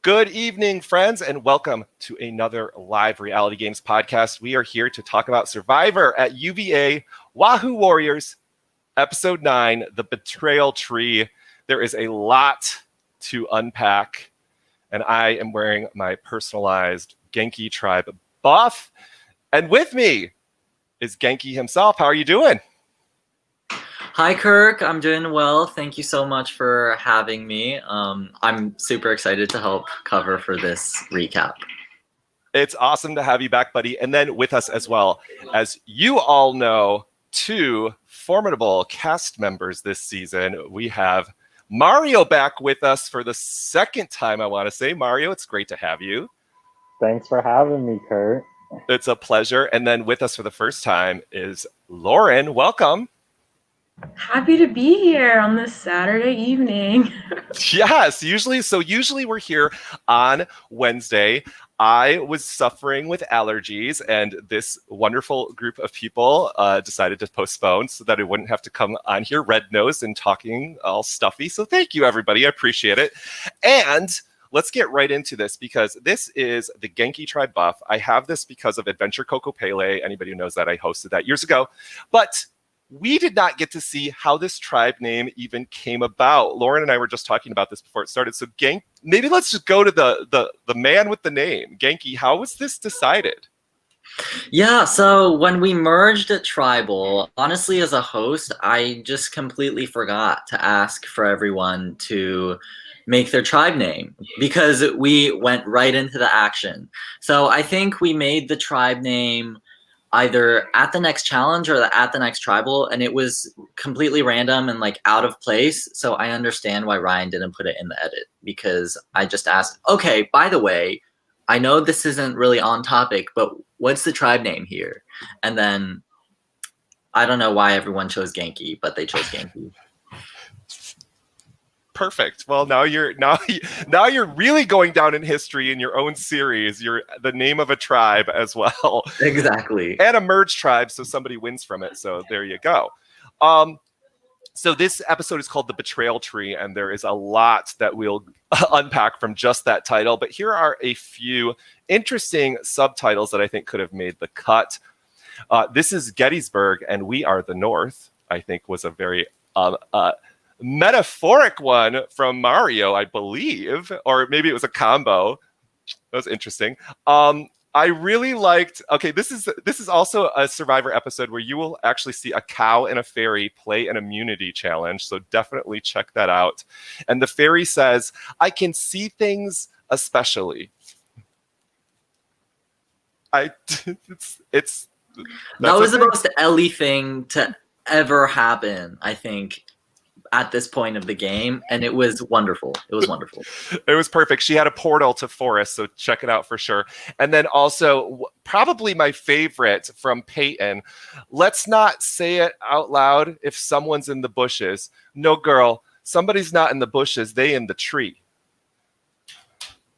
Good evening, friends, and welcome to another live reality games podcast. We are here to talk about Survivor at UVA Wahoo Warriors, Episode 9, The Betrayal Tree. There is a lot to unpack, and I am wearing my personalized Genki tribe buff. And with me is Genki himself. How are you doing? Hi, Kirk. I'm doing well. Thank you so much for having me. I'm super excited to help cover for this recap. It's awesome to have you back, buddy. And then with us as well, as you all know, two formidable cast members this season. We have Mario back with us for the second time, I want to say. Mario, it's great to have you. Thanks for having me, Kurt. It's a pleasure. And then with us for the first time is Lauren. Welcome. Happy to be here on this Saturday evening. Yes, usually we're here on Wednesday. I was suffering with allergies, and this wonderful group of people decided to postpone so that I wouldn't have to come on here red-nosed and talking all stuffy. So thank you, everybody. I appreciate it. And let's get right into this because this is the Genki Tribe buff. I have this because of Adventure Coco Pele. Anybody who knows that, I hosted that years ago. But we did not get to see how this tribe name even came about. Lauren and I were just talking about this before it started. So maybe let's just go to the man with the name. Genki, how was this decided? Yeah, so when we merged at Tribal, honestly, as a host, I just completely forgot to ask for everyone to make their tribe name because we went right into the action. So I think we made the tribe name either at the next challenge or at the next tribal, and it was completely random and like out of place. So I understand why Ryan didn't put it in the edit because I just asked, okay, by the way, I know this isn't really on topic, but what's the tribe name here? And then I don't know why everyone chose Genki, but they chose Genki. Perfect. Well, now you're really going down in history in your own series. You're the name of a tribe as well. Exactly. And a merged tribe, so somebody wins from it. So there you go. So this episode is called The Betrayal Tree, and there is a lot that we'll unpack from just that title. But here are a few interesting subtitles that I think could have made the cut. This is Gettysburg, and We Are the North, I think was a very metaphoric one from Mario, I believe, or maybe it was a combo. That was interesting. I really liked. Okay, this is also a Survivor episode where you will actually see a cow and a fairy play an immunity challenge. So definitely check that out. And the fairy says, "I can see things, especially." It's that was the most Ellie thing to ever happen, I think, at this point of the game, and it was wonderful. It was wonderful. It was perfect. She had a portal to Forest, so check it out for sure. And then also, probably my favorite from Peyton, let's not say it out loud if someone's in the bushes. No, girl, somebody's not in the bushes, they in the tree.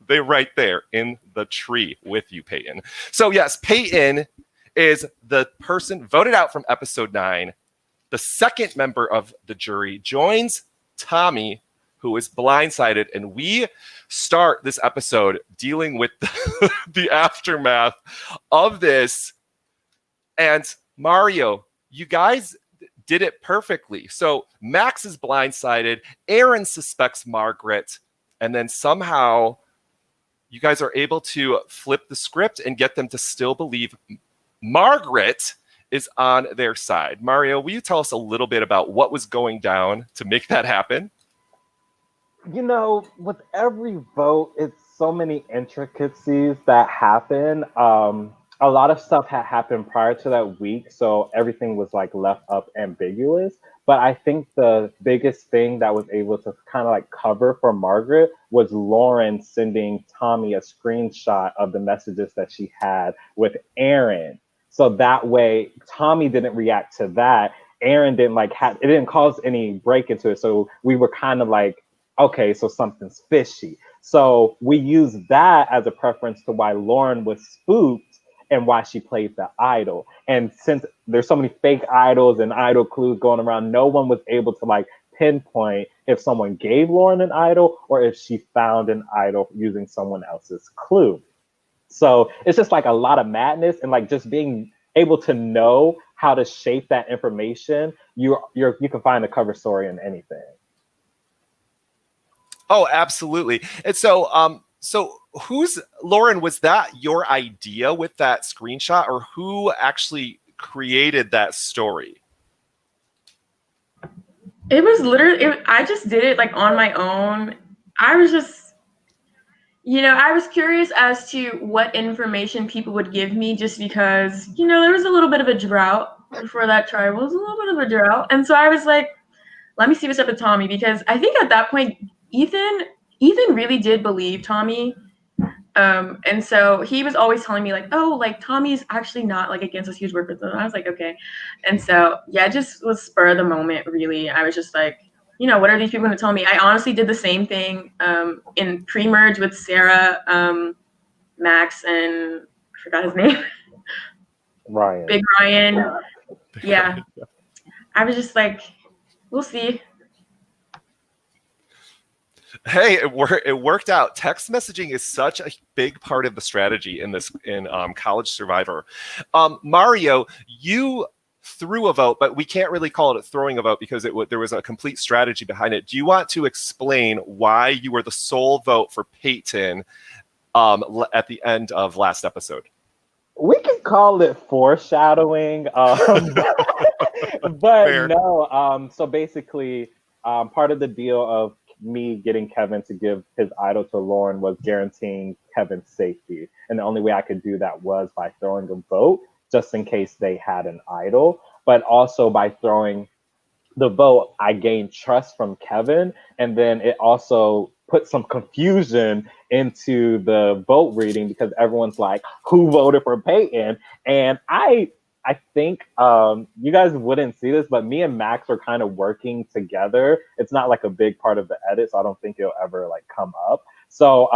They're right there in the tree with you, Peyton. So yes, Peyton is the person voted out from episode 9. The second member of the jury joins Tommy, who is blindsided, and we start this episode dealing with the aftermath of this. And Mario, you guys did it perfectly. So Max is blindsided, Aaron suspects Margaret, and then somehow you guys are able to flip the script and get them to still believe Margaret is on their side. Mario, will you tell us a little bit about what was going down to make that happen? You know, with every vote, it's so many intricacies that happen. A lot of stuff had happened prior to that week, so everything was like left up ambiguous. But I think the biggest thing that was able to kind of like cover for Margaret was Lauren sending Tommy a screenshot of the messages that she had with Aaron. So that way, Tommy didn't react to that. Aaron didn't it didn't cause any break into it. So we were kind of like, okay, so something's fishy. So we used that as a preference to why Lauren was spooked and why she played the idol. And since there's so many fake idols and idol clues going around, no one was able to like pinpoint if someone gave Lauren an idol or if she found an idol using someone else's clue. So it's just like a lot of madness and like just being able to know how to shape that information. You can find a cover story in anything. Oh, absolutely. And so who's Lauren, was that your idea with that screenshot, or who actually created that story? It was literally, I just did it like on my own. I was just, I was curious as to what information people would give me just because, there was a little bit of a drought before that tribal. It was a little bit of a drought. And so I was like, let me see what's up with Tommy, because I think at that point, Ethan really did believe Tommy. And so he was always telling me like, oh, like Tommy's actually not like against us. He was working with them. I was like, okay. And so, yeah, it just was spur of the moment, really. I was just like, what are these people going to tell me? I honestly did the same thing in pre-merge with Sarah, Max, and I forgot his name. Ryan. Big Ryan. Yeah. I was just like, we'll see. Hey, it worked out. Text messaging is such a big part of the strategy in College Survivor. Mario, you threw a vote, but we can't really call it throwing a vote because there was a complete strategy behind it. Do you want to explain why you were the sole vote for Peyton at the end of last episode? We can call it foreshadowing, but Fair. no. So basically, part of the deal of me getting Kevin to give his idol to Lauren was guaranteeing Kevin's safety. And the only way I could do that was by throwing a vote just in case they had an idol. But also by throwing the vote, I gained trust from Kevin. And then it also put some confusion into the vote reading because everyone's like, who voted for Peyton? And I think you guys wouldn't see this, but me and Max are kind of working together. It's not like a big part of the edit, so I don't think it'll ever like come up. So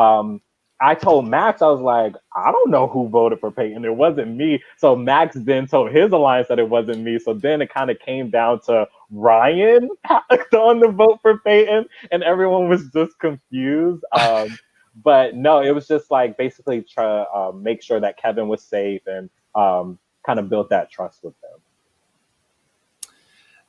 I told Max, I was like, I don't know who voted for Peyton. It wasn't me. So Max then told his alliance that it wasn't me. So then it kind of came down to Ryan on the vote for Peyton, and everyone was just confused. But no, it was just like basically try to make sure that Kevin was safe and kind of built that trust with them.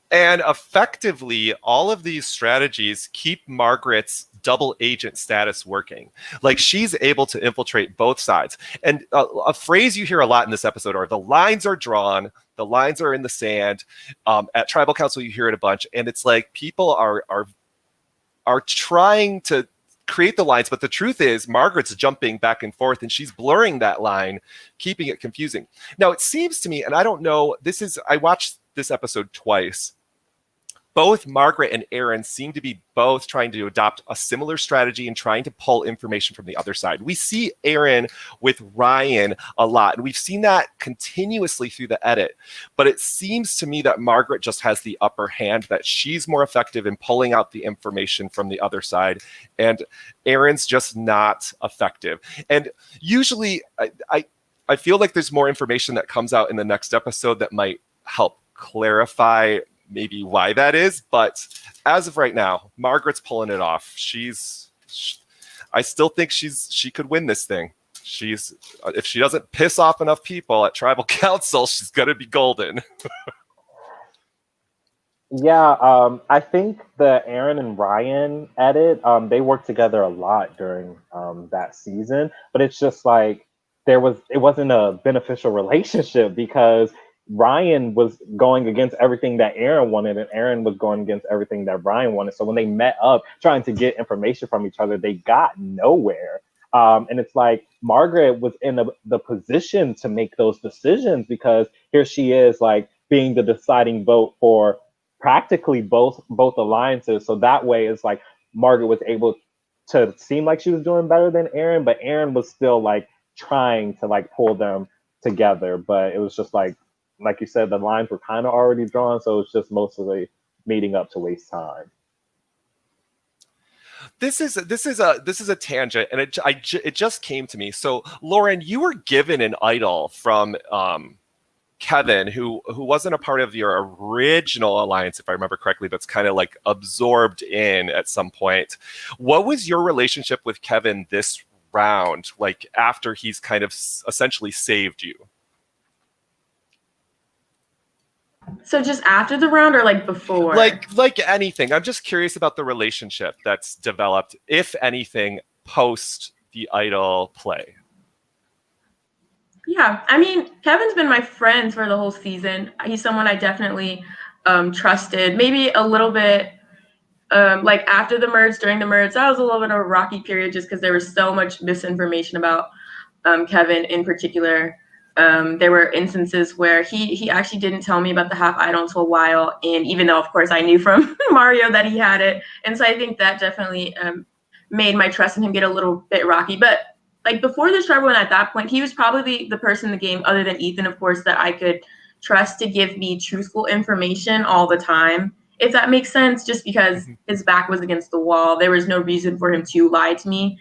And effectively, all of these strategies keep Margaret's double agent status working. Like, she's able to infiltrate both sides. And a phrase you hear a lot in this episode are the lines are drawn, the lines are in the sand. At Tribal Council, you hear it a bunch. And it's like people are trying to create the lines, but the truth is Margaret's jumping back and forth and she's blurring that line, keeping it confusing. Now, it seems to me, and I don't know, I watched this episode twice. Both Margaret and Aaron seem to be both trying to adopt a similar strategy and trying to pull information from the other side. We see Aaron with Ryan a lot, and we've seen that continuously through the edit. But it seems to me that Margaret just has the upper hand, that she's more effective in pulling out the information from the other side, and Aaron's just not effective. And usually, I feel like there's more information that comes out in the next episode that might help clarify maybe why that is, but as of right now, Margaret's pulling it off. I still think she could win this thing. If she doesn't piss off enough people at Tribal Council, she's gonna be golden. Yeah, I think the Aaron and Ryan edit, they worked together a lot during that season, but it's just like it wasn't a beneficial relationship because Ryan was going against everything that Aaron wanted, and Aaron was going against everything that Ryan wanted. So when they met up trying to get information from each other, they got nowhere. And it's like Margaret was in the position to make those decisions because here she is, like being the deciding vote for practically both alliances. So that way, it's like Margaret was able to seem like she was doing better than Aaron, but Aaron was still like trying to like pull them together. But it was just like you said, the lines were kind of already drawn, so it's just mostly meeting up to waste time. This is a tangent, and it just came to me. So, Lauren, you were given an idol from Kevin, who wasn't a part of your original alliance, if I remember correctly, but's kind of like absorbed in at some point. What was your relationship with Kevin this round, like after he's kind of essentially saved you? So just after the round or like before? Like anything. I'm just curious about the relationship that's developed, if anything, post the Idol play. Yeah, I mean, Kevin's been my friend for the whole season. He's someone I definitely trusted. Maybe a little bit like after the merge, during the merge, that was a little bit of a rocky period just because there was so much misinformation about Kevin in particular. There were instances where he actually didn't tell me about the half idol until a while, and even though of course I knew from Mario that he had it, and so I think that definitely made my trust in him get a little bit rocky. But like before this tribal, and at that point, he was probably the person in the game, other than Ethan, of course, that I could trust to give me truthful information all the time, if that makes sense, just because his back was against the wall. There was no reason for him to lie to me.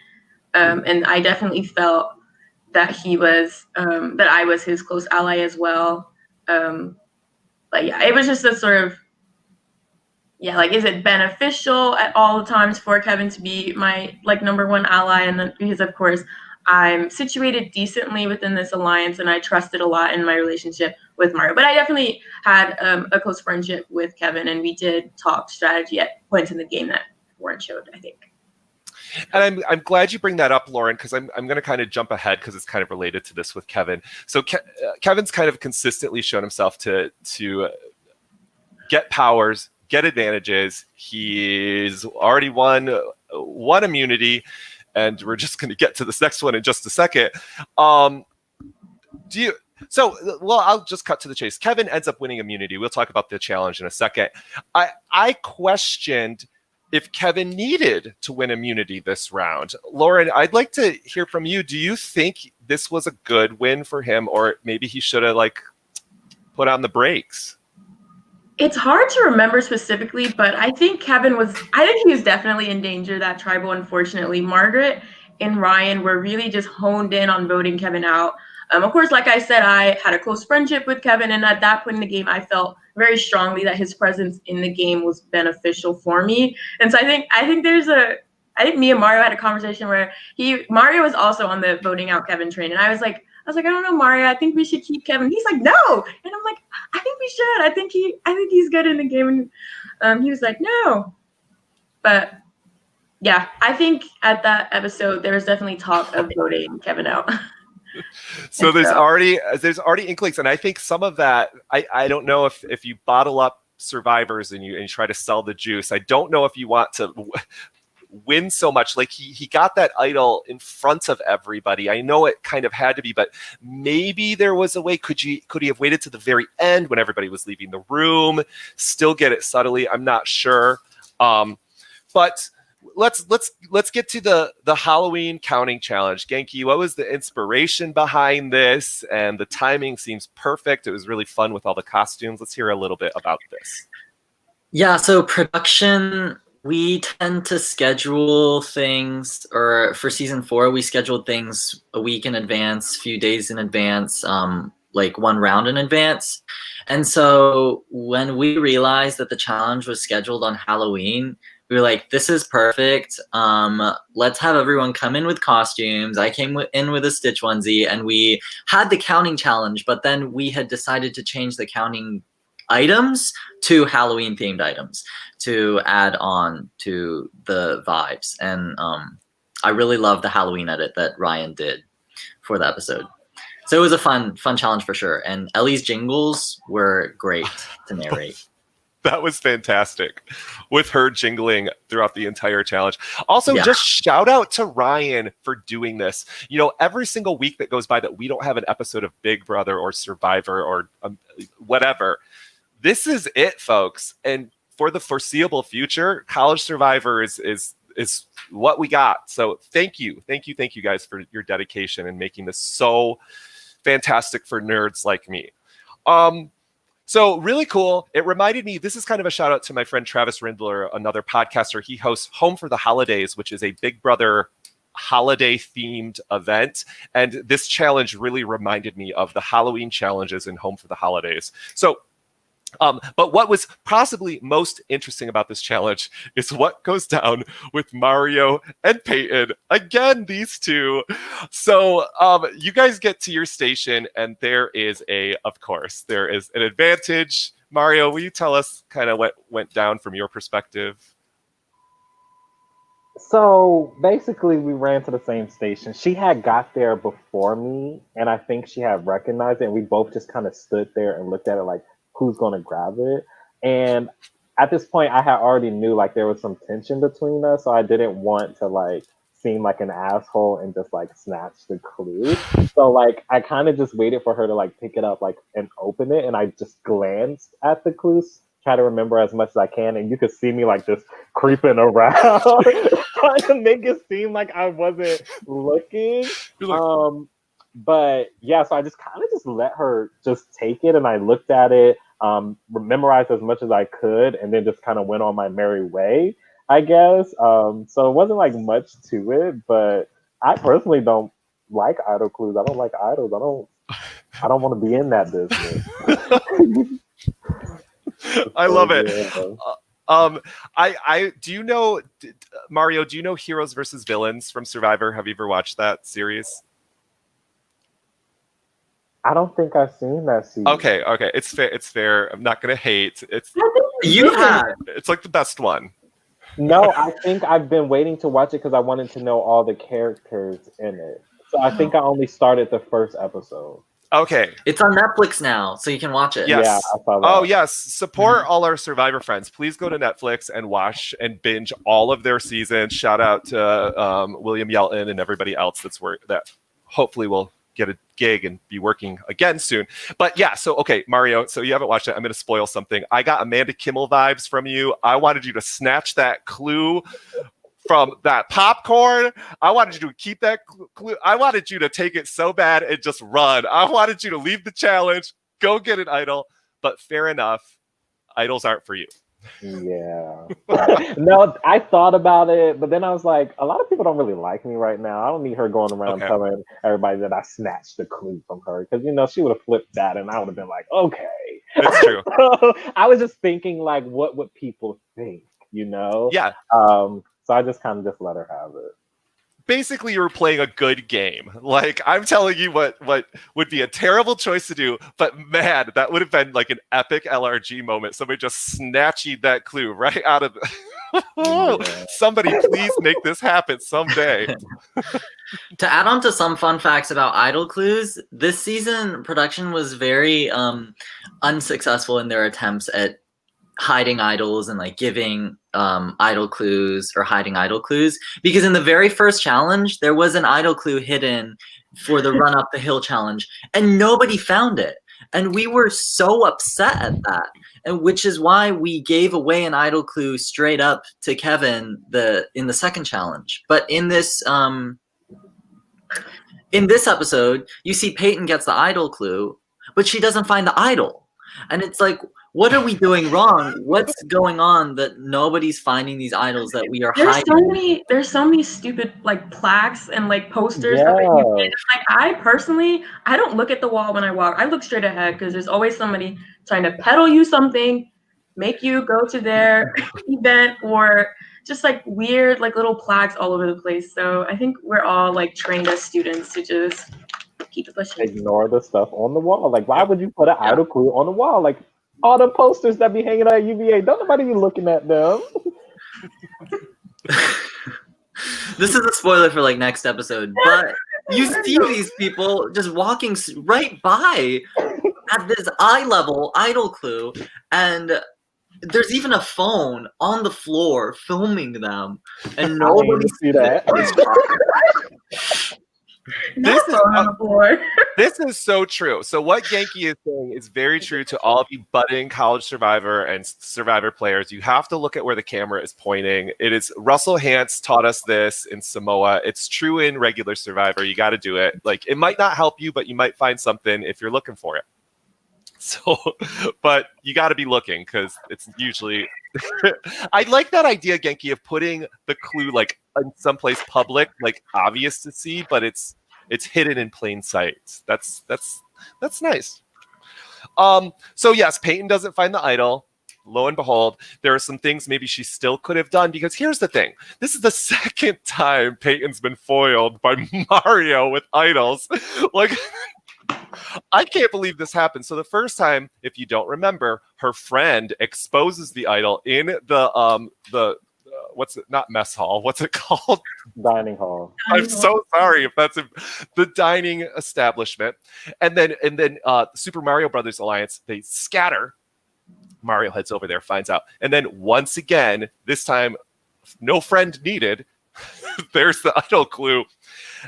And I definitely felt that he was, that I was his close ally as well. But yeah, it was just a sort of, yeah, like, is it beneficial at all the times for Kevin to be my like number one ally? And then because of course I'm situated decently within this alliance and I trusted a lot in my relationship with Mario. But I definitely had a close friendship with Kevin, and we did talk strategy at points in the game that weren't showed, I think. And I'm glad you bring that up, Lauren, because I'm going to kind of jump ahead because it's kind of related to this with Kevin. So Kevin's kind of consistently shown himself to get powers, get advantages. He's already won immunity, and we're just going to get to this next one in just a second. I'll just cut to the chase. Kevin ends up winning immunity. We'll talk about the challenge in a second. I questioned if Kevin needed to win immunity this round. Lauren, I'd like to hear from you. Do you think this was a good win for him, or maybe he should have like put on the brakes? It's hard to remember specifically, but I think he was definitely in danger that tribal, unfortunately. Margaret and Ryan were really just honed in on voting Kevin out. Of course, like I said, I had a close friendship with Kevin, and at that point in the game, I felt very strongly that his presence in the game was beneficial for me. And so I think me and Mario had a conversation where Mario was also on the voting out Kevin train, and I was like, I don't know, Mario, I think we should keep Kevin. He's like, no. And I'm like, I think we should. I think he's good in the game. And he was like, no. But yeah, I think at that episode, there was definitely talk of voting Kevin out. So there's already inklings. And I think some of that, I don't know if you bottle up survivors and you try to sell the juice, I don't know if you want to win so much. Like he got that idol in front of everybody. I know it kind of had to be, but maybe there was a way. Could he have waited to the very end when everybody was leaving the room, still get it subtly? I'm not sure. But let's get to the Halloween counting challenge. Genki, what was the inspiration behind this? And the timing seems perfect. It was really fun with all the costumes. Let's hear a little bit about this. Yeah, so production, we tend to schedule things, or for season 4, we scheduled things a week in advance, few days in advance, like one round in advance. And so when we realized that the challenge was scheduled on Halloween, we were like, this is perfect. Let's have everyone come in with costumes. I came in with a Stitch onesie, and we had the counting challenge, but then we had decided to change the counting items to Halloween themed items to add on to the vibes. And I really love the Halloween edit that Ryan did for the episode. So it was a fun challenge for sure. And Ellie's jingles were great to narrate. That was fantastic with her jingling throughout the entire challenge. Also, Just shout out to Ryan for doing this. You know, every single week that goes by that we don't have an episode of Big Brother or Survivor or whatever, this is it, folks. And for the foreseeable future, College Survivor is what we got. So thank you guys for your dedication and making this so fantastic for nerds like me. So really cool. It reminded me, this is kind of a shout out to my friend Travis Rindler, another podcaster. He hosts Home for the Holidays, which is a Big Brother holiday themed event. And this challenge really reminded me of the Halloween challenges in Home for the Holidays. So but what was possibly most interesting about this challenge is what goes down with Mario and Peyton. Again, these two. So you guys get to your station, and there is an advantage. Mario, will you tell us kind of what went down from your perspective? So basically, we ran to the same station. She had got there before me, and I think she had recognized it, and we both just kind of stood there and looked at it like, who's going to grab it? And at this point, I had already knew like there was some tension between us, so I didn't want to like seem like an asshole and just like snatch the clue. So like I kind of just waited for her to like pick it up like and open it, and I just glanced at the clues, try to remember as much as I can, and you could see me like just creeping around, trying to make it seem like I wasn't looking. But yeah, so I just kind of just let her just take it, and I looked at it, memorized as much as I could, and then just kind of went on my merry way, I guess. So it wasn't like much to it, but I personally don't like idol clues. I don't like idols. I don't want to be in that business. I love it. I do you know, Mario, do you know Heroes versus Villains from Survivor? Have you ever watched that series? I don't think I've seen that season. Okay. It's fair. I'm not gonna hate. It's like the best one. No, I think I've been waiting to watch it because I wanted to know all the characters in it. So I think I only started the first episode. Okay. It's on Netflix now, so you can watch it. Yes. Yeah, I saw that. Oh, yes. Support all our Survivor friends. Please go to Netflix and watch and binge all of their seasons. Shout out to William Yelton and everybody else that hopefully will get a gig and be working again soon. But yeah, so okay, Mario, so you haven't watched it. I'm going to spoil something. I got Amanda Kimmel vibes from you. I wanted you to snatch that clue from that popcorn. I wanted you to keep that clue. I wanted you to take it so bad and just run. I wanted you to leave the challenge, go get an idol. But fair enough, idols aren't for you. Yeah. No, I thought about it, but then I was like, a lot of people don't really like me right now. I don't need her going around telling everybody that I snatched the clue from her, because she would have flipped that and I would have been like, okay. It's true. I was just thinking like, what would people think, Yeah. So I just kind of just let her have it. Basically, you were playing a good game. Like, I'm telling you what would be a terrible choice to do, but man, that would have been like an epic LRG moment. Somebody just snatching that clue right out of the... Somebody please make this happen someday. To add on to some fun facts about idol clues, this season production was very unsuccessful in their attempts at hiding idols and like giving idol clues or hiding idol clues, because in the very first challenge there was an idol clue hidden for the run up the hill challenge and nobody found it, and we were so upset at that, and which is why we gave away an idol clue straight up to Kevin in the second challenge. But in this episode you see Peyton gets the idol clue, but she doesn't find the idol, and it's like, what are we doing wrong? What's going on that nobody's finding these idols that we are hiding? There's so many stupid like plaques and like posters. Up like I don't look at the wall when I walk. I look straight ahead because there's always somebody trying to peddle you something, make you go to their event, or just like weird like little plaques all over the place. So I think we're all like trained as students to just keep it pushing. Ignore the stuff on the wall. Like, why would you put an idol clue on the wall? Like, all the posters that be hanging out at UVA, don't nobody be looking at them. This is a spoiler for like next episode, but you see these people just walking right by at this eye level idol clue, and there's even a phone on the floor filming them, and nobody see that. This is so true. So what Genki is saying is very true to all of you budding college Survivor and Survivor players. You have to look at where the camera is pointing. It is Russell Hantz taught us this in Samoa. It's true in regular Survivor. You got to do it. Like, it might not help you, but you might find something if you're looking for it. So, but you got to be looking because it's usually. I like that idea, Genki, of putting the clue like in someplace public, like obvious to see, but it's hidden in plain sight. That's nice. So yes, Peyton doesn't find the idol. Lo and behold, there are some things maybe she still could have done, because here's the thing. This is the second time Peyton's been foiled by Mario with idols. Like, I can't believe this happened. So the first time, if you don't remember, her friend exposes the idol in the what's it, not mess hall, what's it called? Dining hall. I'm so sorry if that's the dining establishment. And then Super Mario Brothers Alliance, they scatter. Mario heads over there, finds out. And then once again, this time, no friend needed. There's the idol clue.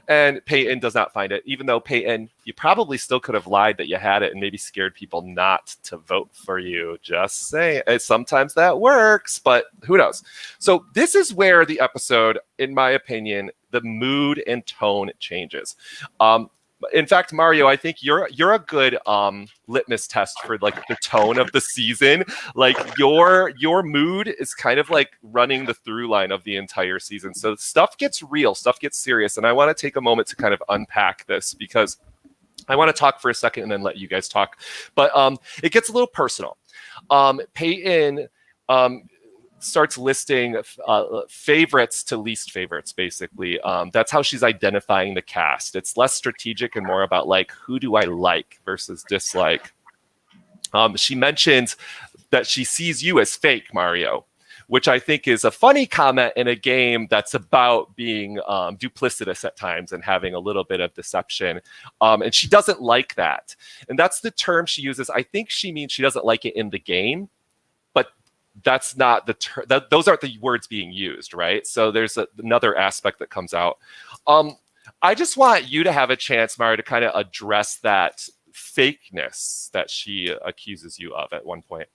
And Peyton does not find it, even though, Peyton, you probably still could have lied that you had it and maybe scared people not to vote for you. Just saying. Sometimes that works, but who knows? So this is where the episode, in my opinion, the mood and tone changes. In fact, Mario, I think you're a good litmus test for like the tone of the season. Like your mood is kind of like running the through line of the entire season. So stuff gets real, stuff gets serious, and I want to take a moment to kind of unpack this, because I want to talk for a second and then let you guys talk. But it gets a little personal. Peyton starts listing favorites to least favorites, basically. That's how she's identifying the cast. It's less strategic and more about like, who do I like versus dislike. She mentions that she sees you as fake, Mario, which I think is a funny comment in a game that's about being duplicitous at times and having a little bit of deception. And she doesn't like that. And that's the term she uses. I think she means she doesn't like it in the game, but that's not the term. Those aren't the words being used, right? So there's another aspect that comes out. I just want you to have a chance, Mario, to kind of address that fakeness that she accuses you of at one point.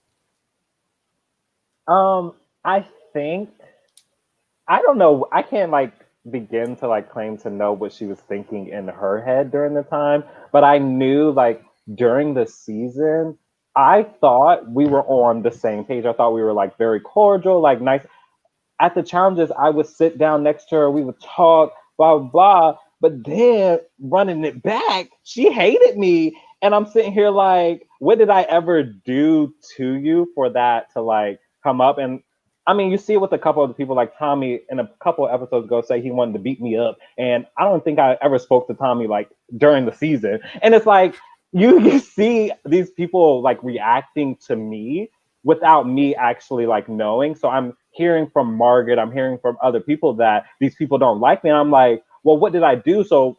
I think, I don't know. I can't like begin to like claim to know what she was thinking in her head during the time, but I knew like during the season, I thought we were on the same page. I thought we were like very cordial, like nice. At the challenges, I would sit down next to her, we would talk, blah, blah, blah. But then running it back, she hated me. And I'm sitting here like, what did I ever do to you for that to like come up? And I mean, you see it with a couple of the people, like Tommy in a couple of episodes ago say he wanted to beat me up. And I don't think I ever spoke to Tommy like during the season. And it's like, you see these people like reacting to me without me actually like knowing. So I'm hearing from Margaret, I'm hearing from other people that these people don't like me. And I'm like, well, what did I do? So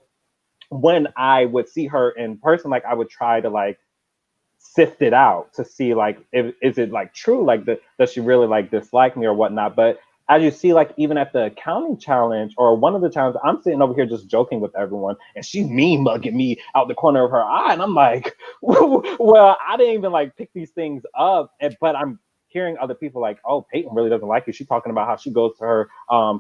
when I would see her in person, like I would try to like sift it out to see like, is it like true? Like does she really like dislike me or whatnot? But as you see, like even at the accounting challenge or one of the challenges, I'm sitting over here just joking with everyone, and she's mean mugging me out the corner of her eye, and I'm like, well, I didn't even like pick these things up, but I'm hearing other people like, oh, Peyton really doesn't like you. She's talking about how she goes to her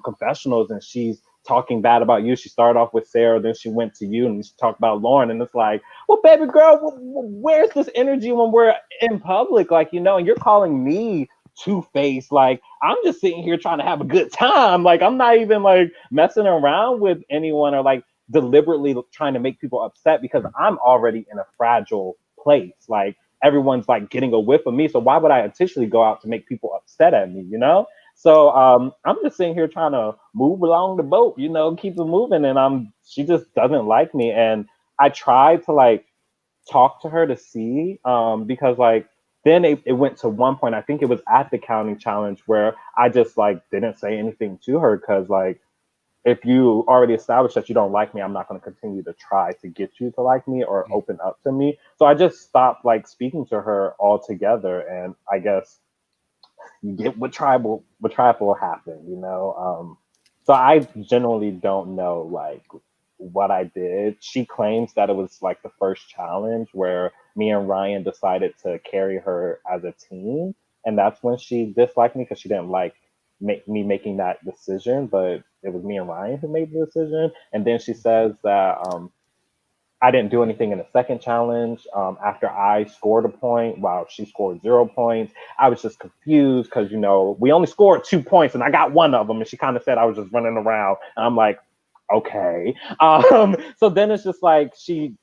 confessionals and she's talking bad about you. She started off with Sarah, then she went to you, and she talked about Lauren, and it's like, well, baby girl, where's this energy when we're in public, like, you know, and you're calling me two-faced. Like, I'm just sitting here trying to have a good time. Like, I'm not even like messing around with anyone or like deliberately trying to make people upset, because I'm already in a fragile place. Like, everyone's like getting a whiff of me, so why would I intentionally go out to make people upset at me, you know? So I'm just sitting here trying to move along the boat, you know, keep it moving, and she just doesn't like me. And I tried to like talk to her to see, because like then it went to one point, I think it was at the county challenge, where I just like didn't say anything to her, because like, if you already established that you don't like me, I'm not going to continue to try to get you to like me or open up to me. So I just stopped like speaking to her altogether. And I guess you get what tribal will happen, you know? So I generally don't know like what I did. She claims that it was like the first challenge where me and Ryan decided to carry her as a team. And that's when she disliked me, because she didn't like me making that decision, but it was me and Ryan who made the decision. And then she says that I didn't do anything in the second challenge. After I scored a point, while she scored 0 points, I was just confused because, you know, we only scored 2 points and I got one of them. And she kind of said I was just running around. And I'm like, okay. So then it's just like she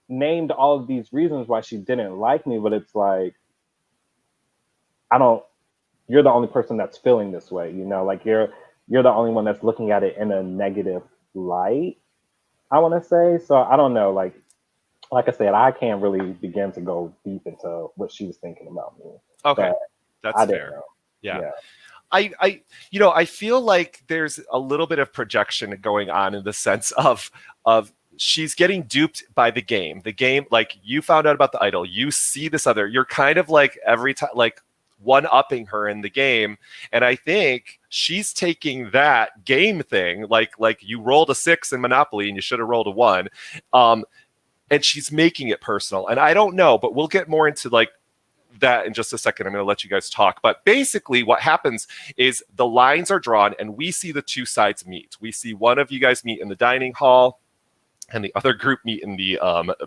named all of these reasons why she didn't like me, but it's like, you're the only person that's feeling this way, you know, like you're the only one that's looking at it in a negative light, I want to say. So I don't know, like I said, I can't really begin to go deep into what she was thinking about me. Okay, But that's fair. Yeah. Yeah. I feel like there's a little bit of projection going on in the sense of she's getting duped by the game. The game, like you found out about the idol, you see this other, you're kind of like every time, like one-upping her in the game. And I think she's taking that game thing, like you rolled a 6 in Monopoly and you should have rolled a 1. And she's making it personal. And I don't know, but we'll get more into like that in just a second. I'm going to let you guys talk. But basically what happens is the lines are drawn and we see the two sides meet. We see one of you guys meet in the dining hall and the other group meet in the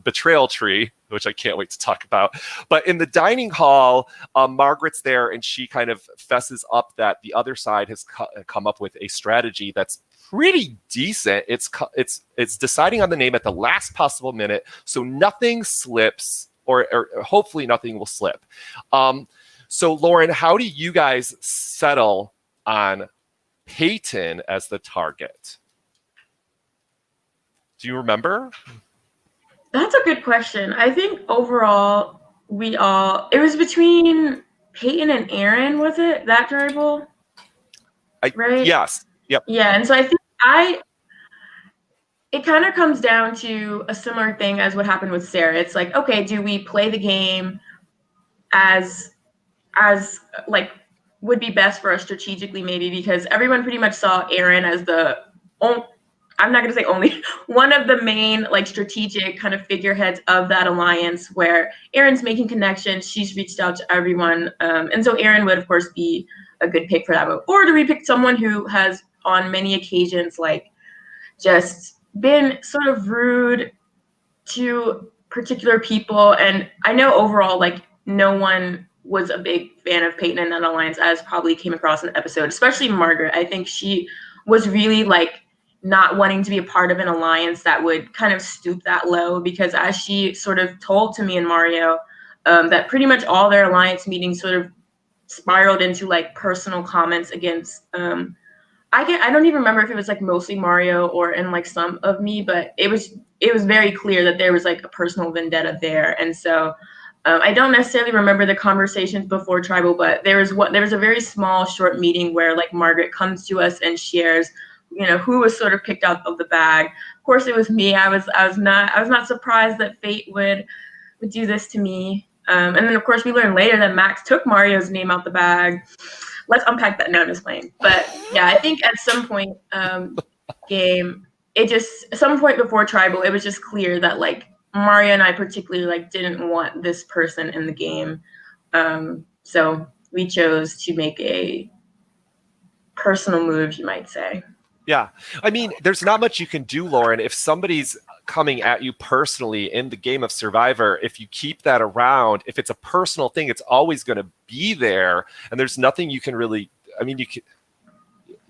betrayal tree, which I can't wait to talk about. But in the dining hall, Margaret's there and she kind of fesses up that the other side has come up with a strategy that's pretty decent. It's deciding on the name at the last possible minute, so nothing slips, or hopefully nothing will slip. So Lauren, how do you guys settle on Peyton as the target? Do you remember? That's a good question. I think overall, it was between Peyton and Aaron, was it? That variable? Right? Yes. Yep. Yeah, and so I think it kind of comes down to a similar thing as what happened with Sarah. It's like, okay, do we play the game as like would be best for us strategically, maybe, because everyone pretty much saw Aaron as I'm not going to say only, one of the main like strategic kind of figureheads of that alliance, where Aaron's making connections. She's reached out to everyone. And so Aaron would, of course, be a good pick for that. Or do we pick someone who has on many occasions like just been sort of rude to particular people? And I know overall, like, no one was a big fan of Peyton and that alliance, as probably came across in the episode, especially Margaret. I think she was really like not wanting to be a part of an alliance that would kind of stoop that low, because as she sort of told to me and Mario, that pretty much all their alliance meetings sort of spiraled into like personal comments against I don't even remember if it was like mostly Mario or in like some of me, but it was very clear that there was like a personal vendetta there. And so I don't necessarily remember the conversations before Tribal, but there was a very small short meeting where like Margaret comes to us and shares, you know, who was sort of picked out of the bag. Of course, it was me. I was not surprised that fate would do this to me. And then of course we learned later that Max took Mario's name out the bag. Let's unpack that. No, I'm just playing. But yeah, I think at some point some point before Tribal, it was just clear that like Mario and I particularly like didn't want this person in the game. So we chose to make a personal move, you might say. Yeah. I mean, there's not much you can do, Lauren. If somebody's coming at you personally in the game of Survivor, if you keep that around, if it's a personal thing, it's always going to be there. And there's nothing you can really, I mean,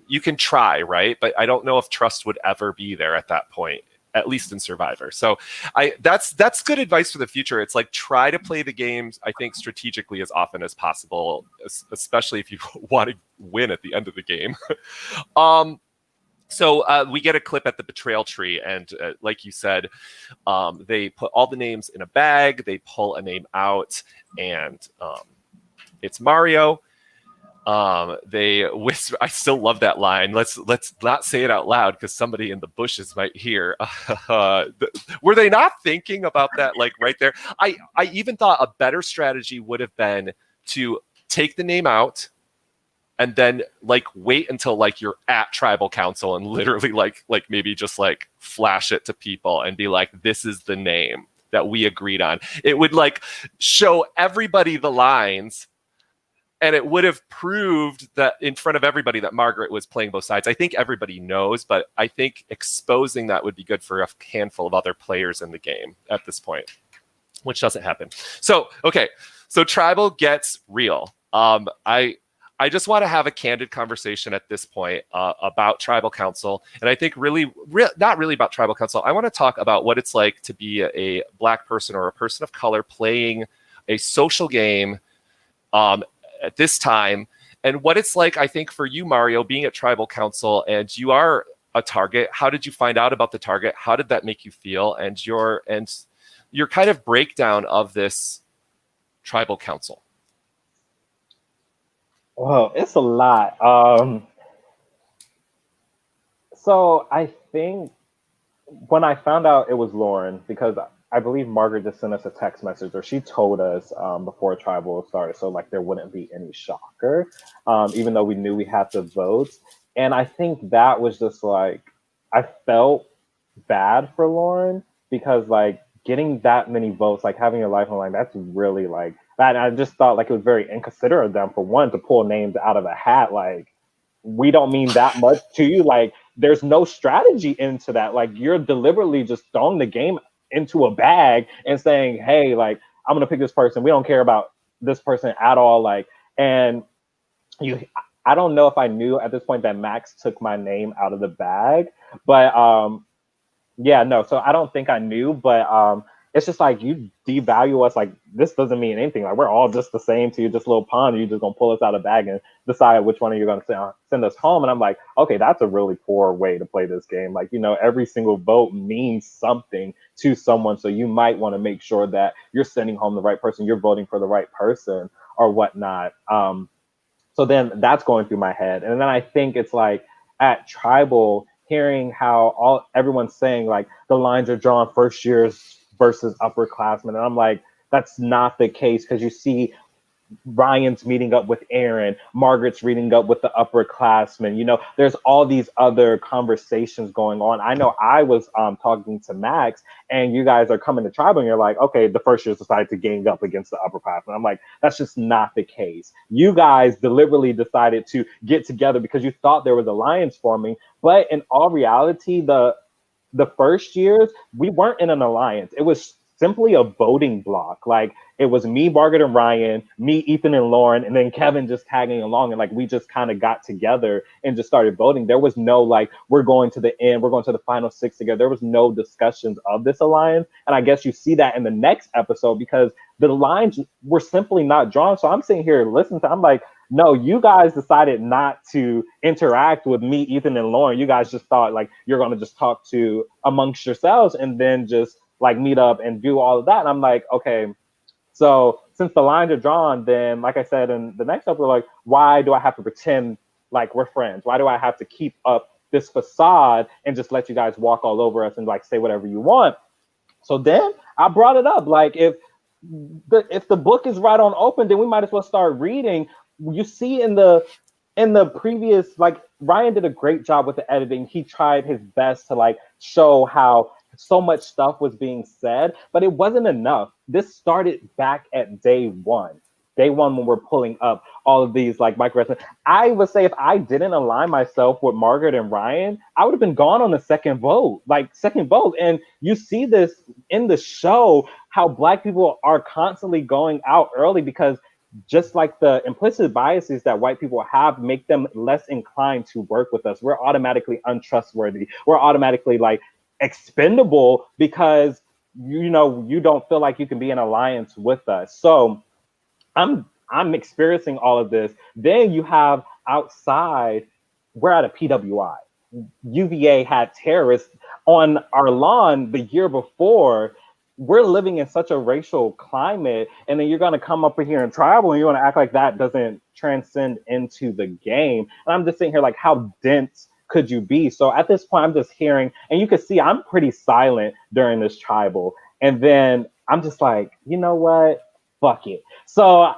you can try, right? But I don't know if trust would ever be there at that point, at least in Survivor. So that's good advice for the future. It's like, try to play the games, I think, strategically as often as possible, especially if you want to win at the end of the game. So we get a clip at the betrayal tree, and like you said, they put all the names in a bag. They pull a name out, and it's Mario. They whisper. I still love that line. Let's not say it out loud because somebody in the bushes might hear. Were they not thinking about that, like right there? I even thought a better strategy would have been to take the name out, and then like wait until like you're at tribal council and literally like maybe just like flash it to people and be like, this is the name that we agreed on. It would like show everybody the lines and it would have proved that in front of everybody that Margaret was playing both sides. I think everybody knows, but I think exposing that would be good for a handful of other players in the game at this point, which doesn't happen. So, okay, so Tribal gets real. I just want to have a candid conversation at this point about Tribal Council. And I think not really about Tribal Council. I want to talk about what it's like to be a Black person or a person of color playing a social game at this time, and what it's like, I think, for you, Mario, being at Tribal Council, and you are a target. How did you find out about the target? How did that make you feel? And your kind of breakdown of this Tribal Council. Well, it's a lot. So I think when I found out it was Lauren, because I believe Margaret just sent us a text message, or she told us before Tribal started, so like there wouldn't be any shocker, even though we knew we had to vote. And I think that was just like, I felt bad for Lauren, because like getting that many votes, like having your life on the line, that's really like that. I just thought like it was very inconsiderate of them, for one, to pull names out of a hat. Like, we don't mean that much to you. Like, there's no strategy into that. Like, you're deliberately just throwing the game into a bag and saying, hey, like, I'm gonna pick this person. We don't care about this person at all. Like, and I don't know if I knew at this point that Max took my name out of the bag, but yeah, no. So I don't think I knew, but it's just like, you devalue us. Like, this doesn't mean anything. Like, we're all just the same to you, just little pawn. You're just gonna pull us out of the bag and decide which one of you are gonna send us home. And I'm like, okay, that's a really poor way to play this game. Like, you know, every single vote means something to someone, so you might want to make sure that you're sending home the right person, you're voting for the right person, or whatnot. So then that's going through my head, and then I think it's like at Tribal, hearing how everyone's saying like the lines are drawn first years versus upperclassmen. And I'm like, that's not the case, because you see Ryan's meeting up with Aaron, Margaret's meeting up with the upperclassmen. You know, there's all these other conversations going on. I know I was talking to Max, and you guys are coming to Tribal, and you're like, okay, the first years decided to gang up against the upperclassmen. I'm like, that's just not the case. You guys deliberately decided to get together because you thought there was alliance forming, but in all reality, the first years, we weren't in an alliance. It was simply a voting block. Like, it was me, Margaret, and Ryan, me, Ethan, and Lauren, and then Kevin just tagging along. And like, we just kind of got together and just started voting. There was no like, we're going to the end, we're going to the final six together. There was no discussions of this alliance. And I guess you see that in the next episode, because the lines were simply not drawn. So I'm sitting here listening I'm like, no, you guys decided not to interact with me, Ethan, and Lauren. You guys just thought like you're going to just talk to amongst yourselves and then just like meet up and do all of that. And I'm like, okay, so since the lines are drawn, then like I said in the next episode, like, why do I have to pretend like we're friends? Why do I have to keep up this facade and just let you guys walk all over us and like say whatever you want? So then I brought it up. Like, if the book is right on open, then we might as well start reading. You see in the previous, like, Ryan did a great job with the editing. He tried his best to like show how so much stuff was being said, but it wasn't enough. This started back at day one when we're pulling up all of these like micro. I would say if I didn't align myself with Margaret and Ryan, I would have been gone on the second vote. And you see this in the show, how Black people are constantly going out early, because just like the implicit biases that white people have make them less inclined to work with us. We're automatically untrustworthy. We're automatically like expendable, because you know you don't feel like you can be in alliance with us. So I'm experiencing all of this. Then you have outside, we're at a PWI. UVA had terrorists on our lawn the year before. We're living in such a racial climate, and then you're going to come up here in Tribal and you want to act like that doesn't transcend into the game. And I'm just sitting here like, how dense could you be? So at this point, I'm just hearing, and you can see I'm pretty silent during this Tribal. And then I'm just like, you know what? Fuck it. So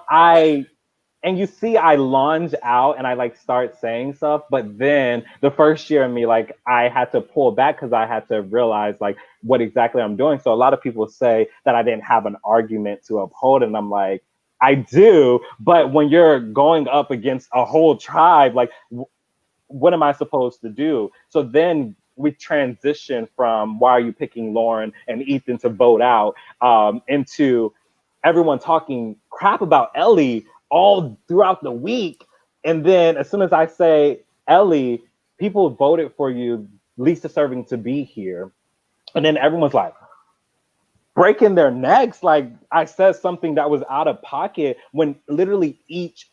you see I lunge out and I like start saying stuff, but then the first year in me, like, I had to pull back because I had to realize like what exactly I'm doing. So a lot of people say that I didn't have an argument to uphold, and I'm like, I do. But when you're going up against a whole tribe, like, what am I supposed to do? So then we transition from why are you picking Lauren and Ethan to vote out into everyone talking crap about Ellie all throughout the week. And then as soon as I say, Ellie, people voted for you, least deserving to be here. And then everyone's like, breaking their necks. Like, I said something that was out of pocket when literally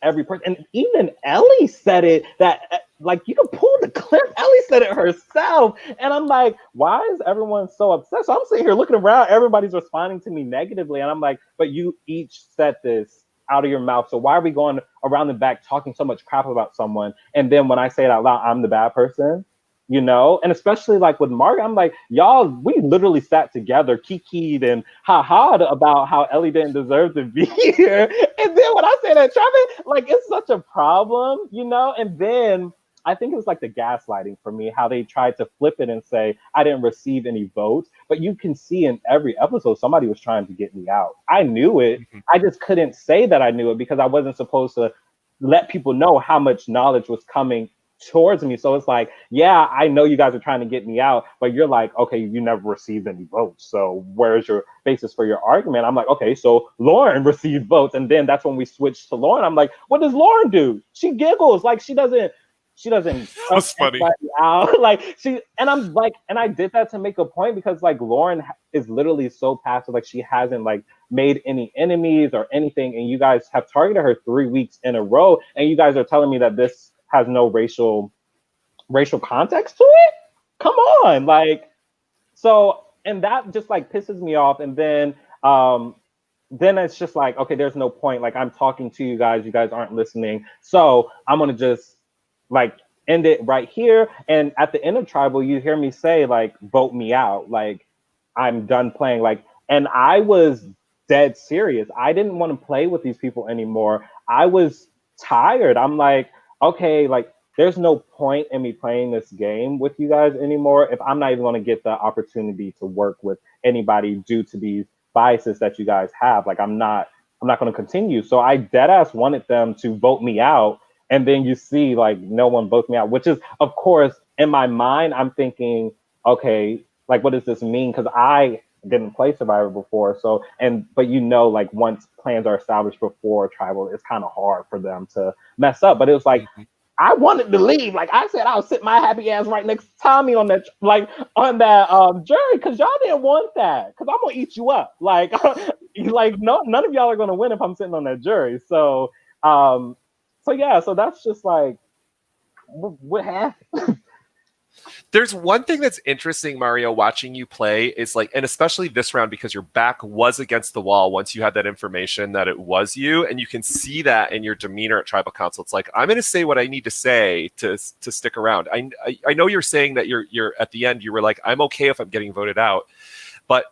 every person, and even Ellie said it, that like, you can pull the clip. Ellie said it herself. And I'm like, why is everyone so upset? So I'm sitting here looking around, everybody's responding to me negatively. And I'm like, but you each said this out of your mouth. So why are we going around the back talking so much crap about someone? And then when I say it out loud, I'm the bad person. You know, and especially like with Margaret, I'm like, y'all, we literally sat together, kikied and ha-ha'd about how Ellie didn't deserve to be here. And then when I say that, Travis, like, it's such a problem, you know? And then I think it was like the gaslighting for me, how they tried to flip it and say, I didn't receive any votes. But you can see in every episode, somebody was trying to get me out. I knew it. I just couldn't say that I knew it because I wasn't supposed to let people know how much knowledge was coming towards me. So it's like, yeah, I know you guys are trying to get me out, but you're like, okay, you never received any votes. So where's your basis for your argument? I'm like, okay, so Lauren received votes. And then that's when we switched to Lauren. I'm like, what does Lauren do? She giggles. Like, she doesn't That's funny. out. Like, and I'm like, and I did that to make a point because like Lauren is literally so passive. Like, she hasn't like made any enemies or anything. And you guys have targeted her 3 weeks in a row. And you guys are telling me that this has no racial context to it. Come on, like, so, and that just like pisses me off. And then it's just like, okay, there's no point. Like, I'm talking to you guys aren't listening. So I'm gonna just like end it right here. And at the end of Tribal, you hear me say like, vote me out. Like, I'm done playing. Like, and I was dead serious. I didn't want to play with these people anymore. I was tired. I'm like, okay, like, there's no point in me playing this game with you guys anymore if I'm not even going to get the opportunity to work with anybody due to these biases that you guys have. Like, I'm not going to continue. So I dead ass wanted them to vote me out. And then you see like no one votes me out, which is, of course, in my mind, I'm thinking, okay, like, what does this mean? Because I didn't play Survivor before. So, but you know, like, once plans are established before Tribal, it's kind of hard for them to mess up. But it was like, I wanted to leave. Like, I said, I'll sit my happy ass right next to Tommy on that, like, on that jury, because y'all didn't want that. Because I'm gonna eat you up. Like, like, no, none of y'all are gonna win if I'm sitting on that jury. So, yeah, so that's just like, what happened? There's one thing that's interesting, Mario, watching you play is like, and especially this round, because your back was against the wall once you had that information that it was you, and you can see that in your demeanor at Tribal Council. It's like, I'm going to say what I need to say to stick around. I know you're saying that you're at the end, you were like, I'm okay if I'm getting voted out, but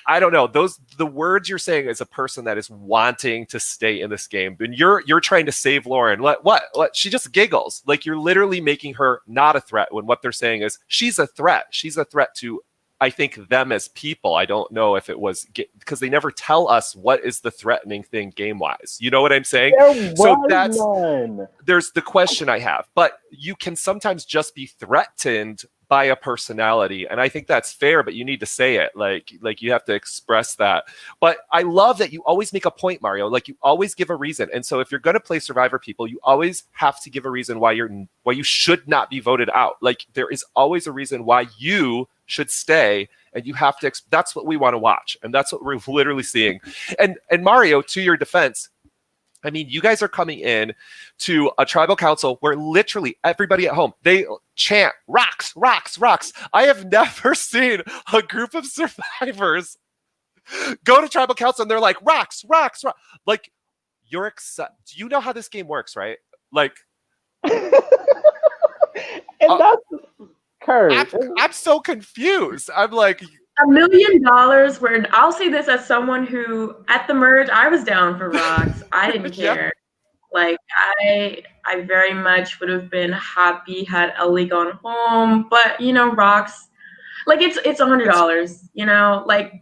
I don't know. The words you're saying as a person that is wanting to stay in this game, and you're trying to save Lauren. What? She just giggles. Like, you're literally making her not a threat when what they're saying is she's a threat. She's a threat to, I think, them as people. I don't know if it was because they never tell us what is the threatening thing game wise. You know what I'm saying? There's the question I have, but you can sometimes just be threatened by a personality, and I think that's fair, but you need to say it. Like you have to express that. But I love that you always make a point, Mario. Like, you always give a reason. And so if you're going to play Survivor people, you always have to give a reason why you should not be voted out. Like, there is always a reason why you should stay, and you have to that's what we want to watch, and that's what we're literally seeing. And Mario, to your defense, I mean, you guys are coming in to a Tribal Council where literally everybody at home, they chant rocks, rocks, rocks. I have never seen a group of survivors go to Tribal Council and they're like, rocks, rocks, rocks. Like, do you know how this game works, right? Like, and that's Kirk. I'm so confused. I'm like, $1 million where I'll say this as someone who at the merge, I was down for rocks. I didn't care. Like, I very much would have been happy had Ellie gone home, but you know, rocks, like, it's $100, you know, like,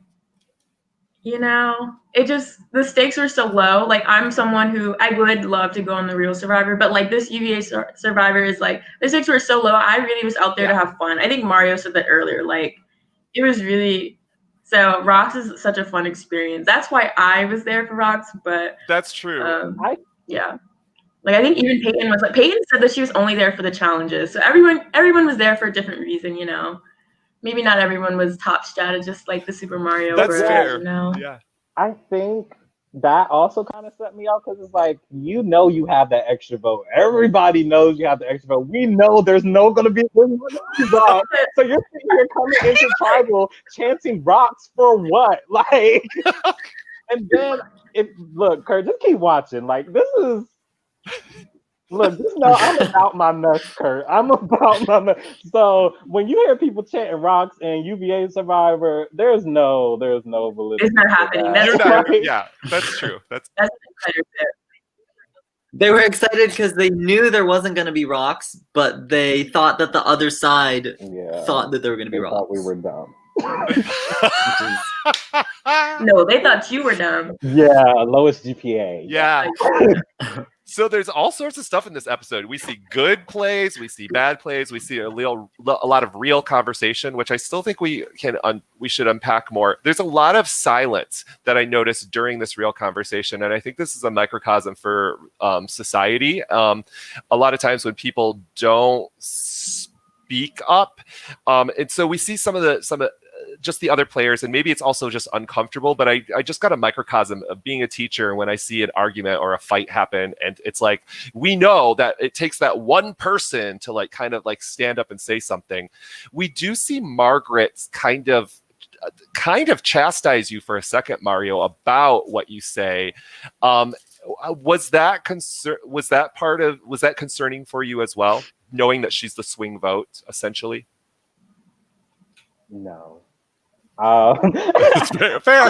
you know, it just, the stakes were so low. Like, I'm someone who, I would love to go on the real Survivor, but like this UVA Survivor is like, the stakes were so low. I really was out there to have fun. I think Mario said that earlier. Like, it was really, so Rocks is such a fun experience. That's why I was there for Rocks, but That's true. yeah. Like, I think even Peyton said that she was only there for the challenges. So everyone was there for a different reason, you know. Maybe not everyone was top strategist like the Super Mario That's Bros. fair. You know? Yeah. I think that also kind of set me off because it's like, you know, you have that extra vote. Everybody knows you have the extra vote. We know there's gonna be rock. So you're sitting here coming into tribal chanting rocks for what? Like, and then look, Kurt, just keep watching. Like, this is. Look, just know I'm about my mess, Kurt. I'm about my mess. So when you hear people chanting rocks and UVA Survivor, there's no validity. It's not happening. That's You're not, right. yeah, that's true. That's an insider tip. They were excited because they knew there wasn't going to be rocks, but they thought that the other side thought that there were going to be They rocks. thought we were dumb. No, they thought you were dumb. Yeah, lowest GPA. Yeah. So there's all sorts of stuff in this episode. We see good plays, we see bad plays, we see a lot of real conversation, which I still think we should unpack more. There's a lot of silence that I noticed during this real conversation, and I think this is a microcosm for society. A lot of times when people don't speak up, and so we see some of just the other players, and maybe it's also just uncomfortable, but I just got a microcosm of being a teacher when I see an argument or a fight happen, and it's like, we know that it takes that one person to like kind of like stand up and say something. We do see Margaret kind of chastise you for a second, Mario, about what you say. Was that concerning for you as well, knowing that she's the swing vote essentially? No. Fair.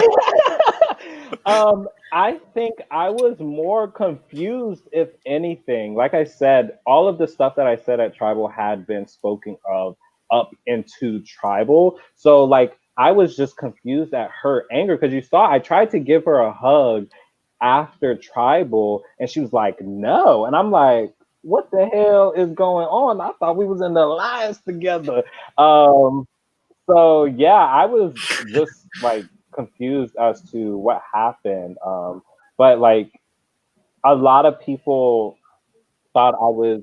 I think I was more confused, if anything. Like I said, all of the stuff that I said at Tribal had been spoken of up into Tribal. So, like, I was just confused at her anger because you saw I tried to give her a hug after Tribal, and she was like, no. And I'm like, what the hell is going on? I thought we was in the alliance together. So yeah, I was just like confused as to what happened. But like a lot of people thought I was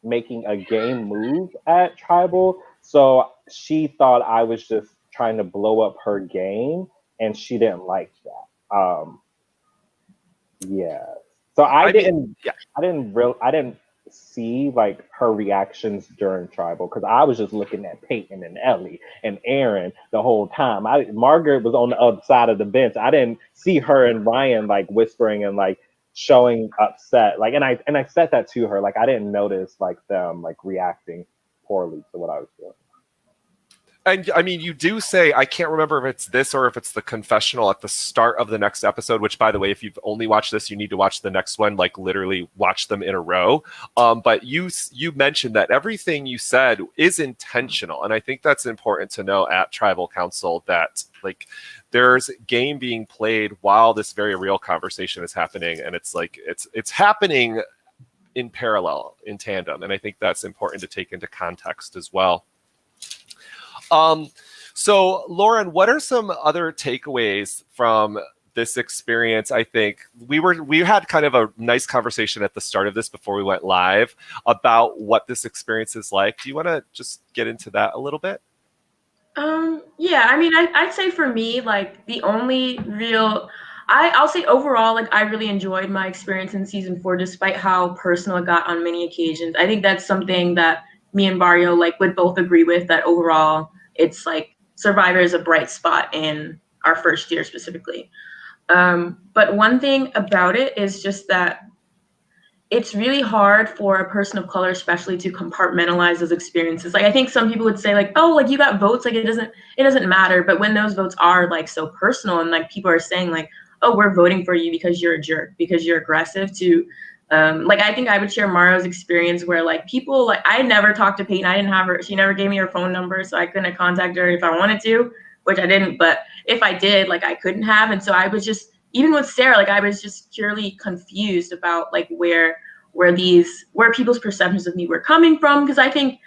making a game move at Tribal. So she thought I was just trying to blow up her game, and she didn't like that. Yeah. So I didn't see like her reactions during Tribal because I was just looking at Peyton and Ellie and Aaron the whole time. Margaret was on the other side of the bench. I didn't see her and Ryan like whispering and like showing upset. Like, and I said that to her. Like, I didn't notice like them like reacting poorly to what I was doing. And I mean, you do say, I can't remember if it's this or if it's the confessional at the start of the next episode, which, by the way, if you've only watched this, you need to watch the next one, like literally watch them in a row. But you mentioned that everything you said is intentional. And I think that's important to know at Tribal Council, that like there's game being played while this very real conversation is happening. And it's like, it's happening in parallel, in tandem. And I think that's important to take into context as well. So Lauren, what are some other takeaways from this experience? I think we had kind of a nice conversation at the start of this before we went live about what this experience is like. Do you want to just get into that a little bit? Yeah, I mean, I'd say for me, like the only real, I'll say overall, like I really enjoyed my experience in season 4, despite how personal it got on many occasions. I think that's something that me and Barrio like would both agree with, that overall it's like Survivor is a bright spot in our first year specifically. But one thing about it is just that it's really hard for a person of color, especially, to compartmentalize those experiences. Like, I think some people would say like, oh, like you got votes, like it doesn't matter. But when those votes are like so personal and like people are saying like, oh, we're voting for you because you're a jerk, because you're aggressive, to like, I think I would share Mario's experience where like people, like I never talked to Peyton. I didn't have her. She never gave me her phone number, so I couldn't contact her if I wanted to, which I didn't, but if I did, like I couldn't have. And so I was just, even with Sarah, like I was just purely confused about like where people's perceptions of me were coming from. Because I think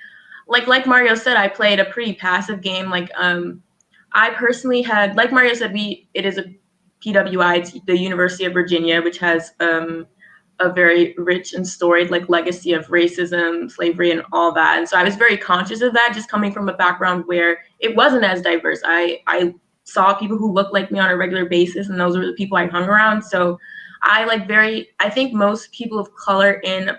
like Mario said, I played a pretty passive game. Like I personally had, like Mario said, it is a PWI, it's the University of Virginia, which has a very rich and storied like legacy of racism, slavery, and all that. And so I was very conscious of that, just coming from a background where it wasn't as diverse. I saw people who looked like me on a regular basis, and those were the people I hung around. So I think most people of color in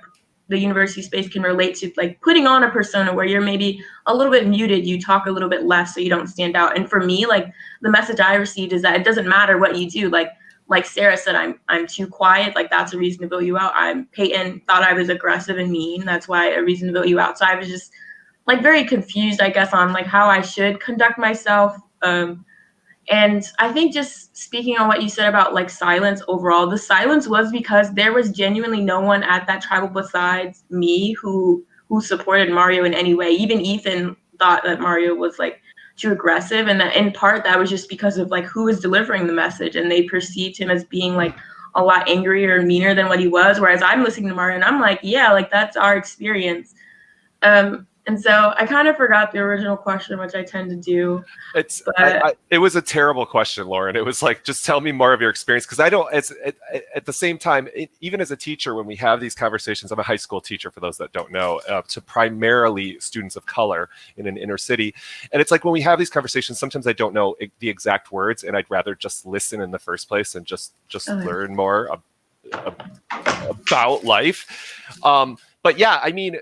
the university space can relate to like putting on a persona where you're maybe a little bit muted, you talk a little bit less so you don't stand out. And for me, like the message I received is that it doesn't matter what you do. Like Sarah said, I'm too quiet. Like that's a reason to vote you out. Peyton thought I was aggressive and mean. That's why a reason to vote you out. So I was just like very confused, I guess, on like how I should conduct myself. And I think just speaking on what you said about like silence overall, the silence was because there was genuinely no one at that tribal besides me who supported Mario in any way. Even Ethan thought that Mario was like too aggressive, and that in part that was just because of like who was delivering the message, and they perceived him as being like a lot angrier and meaner than what he was. Whereas I'm listening to Mario and I'm like, yeah, like that's our experience. And so I kind of forgot the original question, which I tend to do. It was a terrible question, Lauren. It was like, just tell me more of your experience. Because I don't, at the same time, even as a teacher, when we have these conversations, I'm a high school teacher, for those that don't know, to primarily students of color in an inner city. And it's like when we have these conversations, sometimes I don't know the exact words, and I'd rather just listen in the first place and just learn more about life. But yeah, I mean,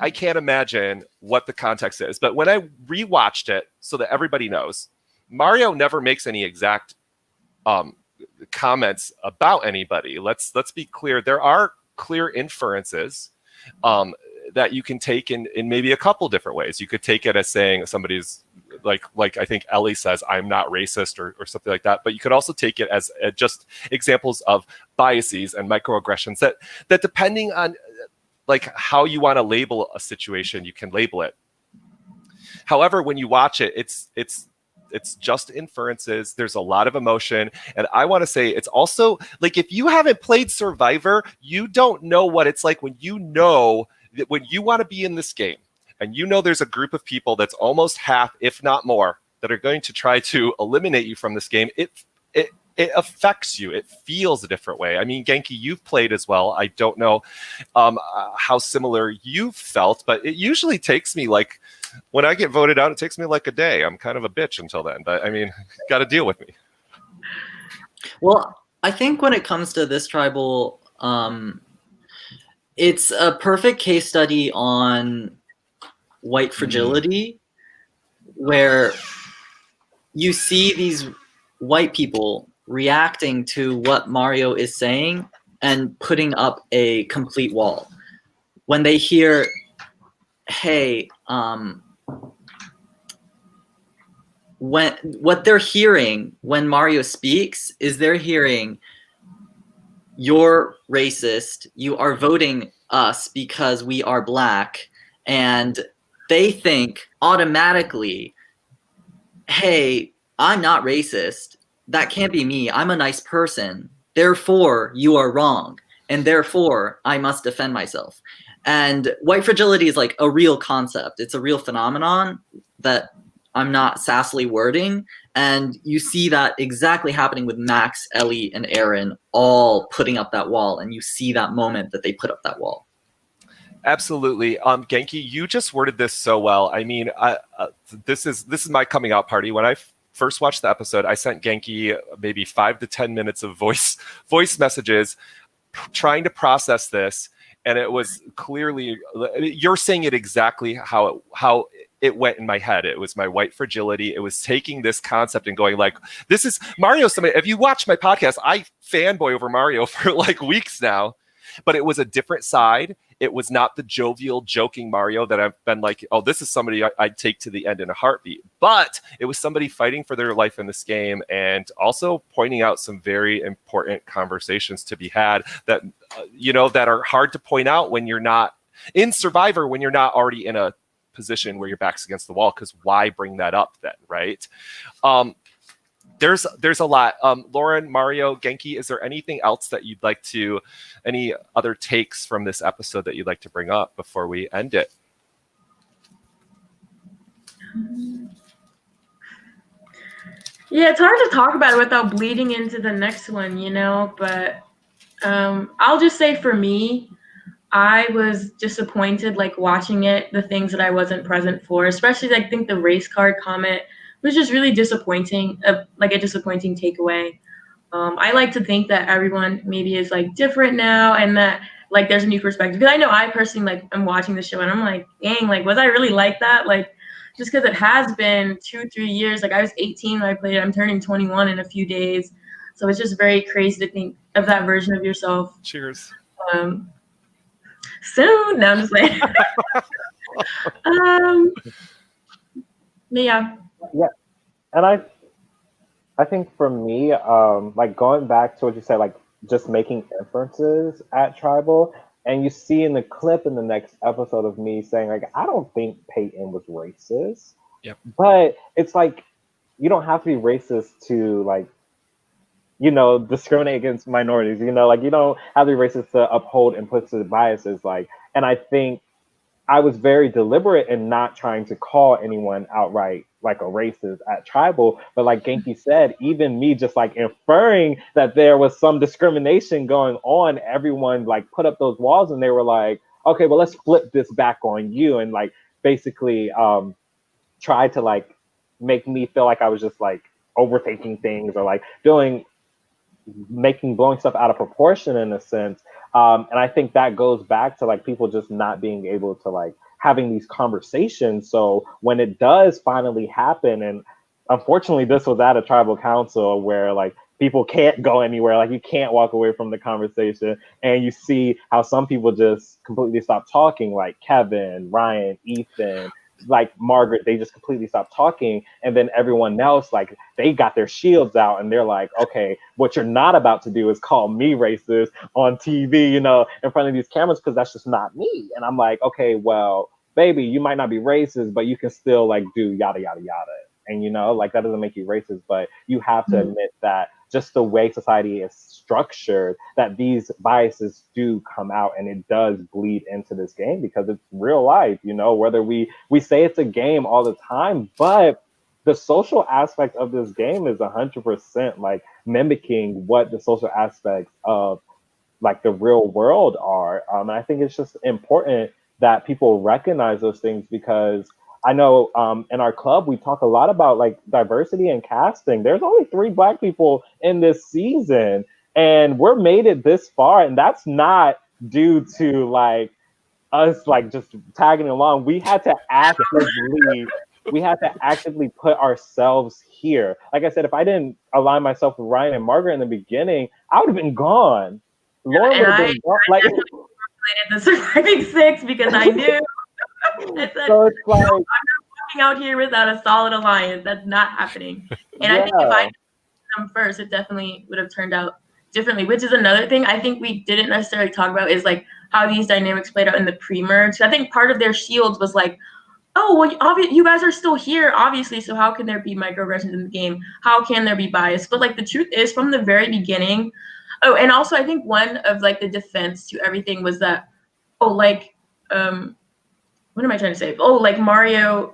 I can't imagine what the context is, but when I rewatched it, so that everybody knows, Mario never makes any exact comments about anybody. Let's be clear. There are clear inferences that you can take in maybe a couple different ways. You could take it as saying somebody's like I think Ellie says, I'm not racist or something like that. But you could also take it as just examples of biases and microaggressions that depending on like how you want to label a situation, you can label it. However, when you watch it, it's just inferences. There's a lot of emotion. And I want to say it's also like, if you haven't played Survivor, you don't know what it's like when you know that when you want to be in this game and you know there's a group of people that's almost half, if not more, that are going to try to eliminate you from this game. It affects you. It feels a different way. I mean, Genki, you've played as well. I don't know how similar you've felt, but it usually takes me like, when I get voted out, it takes me like a day. I'm kind of a bitch until then, but I mean, got to deal with me. Well, I think when it comes to this tribal, it's a perfect case study on white fragility, where you see these white people reacting to what Mario is saying and putting up a complete wall. When they hear, hey, what they're hearing when Mario speaks is they're hearing, you're racist, you are voting us because we are black, and they think automatically, hey, I'm not racist. That can't be me. I'm a nice person. Therefore, you are wrong. And therefore, I must defend myself. And white fragility is like a real concept. It's a real phenomenon that I'm not sassily wording. And you see that exactly happening with Max, Ellie, and Aaron all putting up that wall. And you see that moment that they put up that wall. Absolutely. Genki, you just worded this so well. I mean, this is my coming out party. When I first watched the episode, I sent Genki maybe 5 to 10 minutes of voice messages trying to process this. And it was clearly, you're saying it exactly how it went in my head. It was my white fragility. It was taking this concept and going like, this is Mario. If you watch my podcast, I fanboy over Mario for like weeks now, but it was a different side. It was not the jovial, joking Mario that I've been like, oh, this is somebody I'd take to the end in a heartbeat. But it was somebody fighting for their life in this game and also pointing out some very important conversations to be had that, that are hard to point out when you're not in Survivor, when you're not already in a position where your back's against the wall, because why bring that up then, right? There's a lot. Lauren, Mario, Genki, is there anything else that you'd like to, any other takes from this episode that you'd like to bring up before we end it? Yeah, it's hard to talk about it without bleeding into the next one, you know, but I'll just say for me, I was disappointed, like, watching it, the things that I wasn't present for, especially, I think the race card comment was just really disappointing, like a disappointing takeaway. I like to think that everyone maybe is, like, different now, and that, like, there's a new perspective. Because I know I personally, like, am watching the show, and I'm like, dang, like, was I really like that? Like, just because it has been 2-3 years. Like, I was 18 when I played it. I'm turning 21 in a few days. So it's just very crazy to think of that version of yourself. Cheers. Soon. No, I'm just saying. But yeah. Yeah. And I think for me, like going back to what you said, like just making inferences at Tribal, and you see in the clip in the next episode of me saying, like, I don't think Peyton was racist. Yep. But it's like, you don't have to be racist to, like, you know, discriminate against minorities, you know, like, you don't have to be racist to uphold implicit biases. Like, and I think I was very deliberate in not trying to call anyone outright like a racist at Tribal, but like Genki said, even me just like inferring that there was some discrimination going on, everyone like put up those walls and they were like, okay, well, let's flip this back on you, and like basically try to like make me feel like I was just like overthinking things or like blowing stuff out of proportion in a sense. And I think that goes back to like people just not being able to like having these conversations. So when it does finally happen, and unfortunately this was at a tribal council where like people can't go anywhere, like you can't walk away from the conversation, and you see how some people just completely stop talking, like Kevin, Ryan, Ethan, like Margaret, they just completely stopped talking. And then everyone else, like, they got their shields out and they're like, okay, what you're not about to do is call me racist on TV, you know, in front of these cameras, because that's just not me. And I'm like, okay, well, baby, you might not be racist, but you can still like do yada, yada, yada. And, you know, like that doesn't make you racist, but you have to admit that just the way society is structured, that these biases do come out and it does bleed into this game because it's real life, you know, whether we say it's a game all the time, but the social aspect of this game is 100% like mimicking what the social aspects of like the real world are. And I think it's just important that people recognize those things, because I know in our club, we talk a lot about like diversity and casting. There's only 3 Black people in this season, and we're made it this far. And that's not due to like us like just tagging along. We had to actively put ourselves here. Like I said, if I didn't align myself with Ryan and Margaret in the beginning, I would have been gone. Lauren would have been gone. Like, the surviving 6 because I knew. I said, so it's like, no, I'm not walking out here without a solid alliance. That's not happening. And I think if I come first, it definitely would have turned out differently, which is another thing I think we didn't necessarily talk about, is like how these dynamics played out in the pre-merge. I think part of their shields was like, oh, well, you guys are still here, obviously, so how can there be microaggressions in the game? How can there be bias? But like the truth is, from the very beginning, oh, and also I think one of like the defense to everything was that, oh, like, what am I trying to say? Oh, like Mario,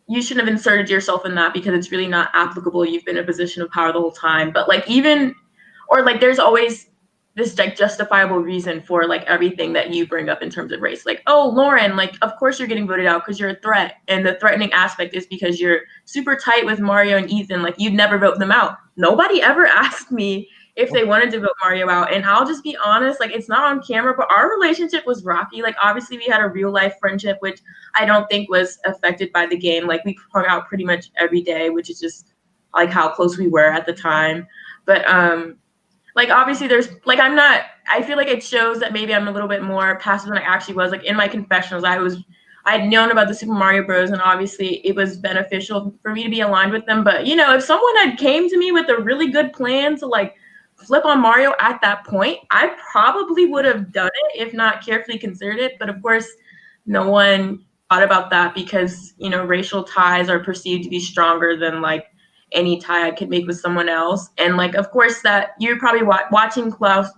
you shouldn't have inserted yourself in that because it's really not applicable. You've been in a position of power the whole time. But like even, or like there's always this like justifiable reason for like everything that you bring up in terms of race. Like, oh, Lauren, like of course you're getting voted out because you're a threat. And the threatening aspect is because you're super tight with Mario and Ethan. Like you'd never vote them out. Nobody ever asked me if they wanted to vote Mario out. And I'll just be honest, like it's not on camera, but our relationship was rocky. Like obviously we had a real life friendship, which I don't think was affected by the game. Like we hung out pretty much every day, which is just like how close we were at the time. But like obviously there's like I feel like it shows that maybe I'm a little bit more passive than I actually was. Like in my confessionals, I had known about the Super Mario Bros. And obviously it was beneficial for me to be aligned with them. But you know, if someone had came to me with a really good plan to like flip on Mario at that point, I probably would have done it if not carefully considered it. But of course, no one about that because, you know, racial ties are perceived to be stronger than like any tie I could make with someone else. And like, of course, that you're probably watching Klaus,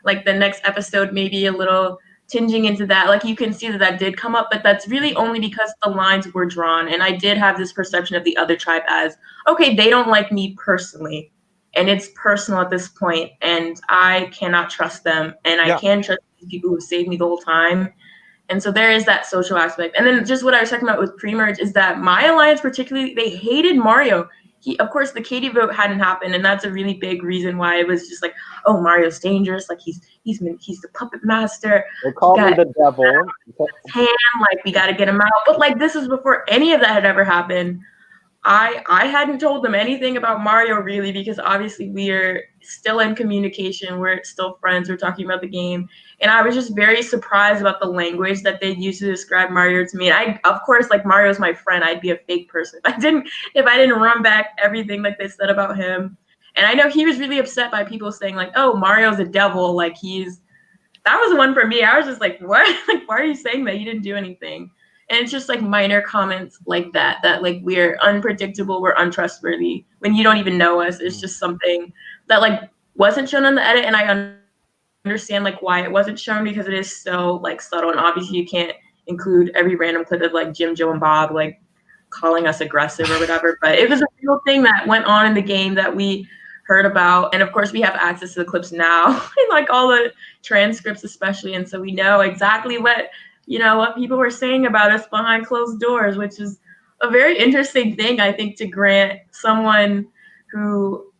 like the next episode, maybe a little tinging into that. Like you can see that that did come up, but that's really only because the lines were drawn. And I did have this perception of the other tribe as, okay, they don't like me personally. And it's personal at this point, and I cannot trust them. And I can trust these people who saved me the whole time. And so there is that social aspect. And then just what I was talking about with pre-merge is that my alliance particularly, they hated Mario. Of course, the Katie vote hadn't happened, and that's a really big reason why it was just like, oh, Mario's dangerous. Like he's the puppet master. They call me the devil. Like we got to get him out. But like this was before any of that had ever happened. I hadn't told them anything about Mario really because obviously we're still in communication. We're still friends. We're talking about the game. And I was just very surprised about the language that they used to describe Mario to me. And I, of course, like Mario's my friend. I'd be a fake person if I didn't run back everything like they said about him. And I know he was really upset by people saying like, oh, Mario's a devil. Like that was one for me. I was just like, what? Like, why are you saying that? You didn't do anything. And it's just like minor comments like that like we're unpredictable, we're untrustworthy when you don't even know us. It's just something that like wasn't shown on the edit, and I understand like why it wasn't shown because it is so like subtle, and obviously you can't include every random clip of like Jim, Joe, and Bob like calling us aggressive or whatever. But it was a real thing that went on in the game that we heard about, and of course we have access to the clips now, and like all the transcripts especially, and so we know exactly what people were saying about us behind closed doors, which is a very interesting thing, I think, to grant someone who,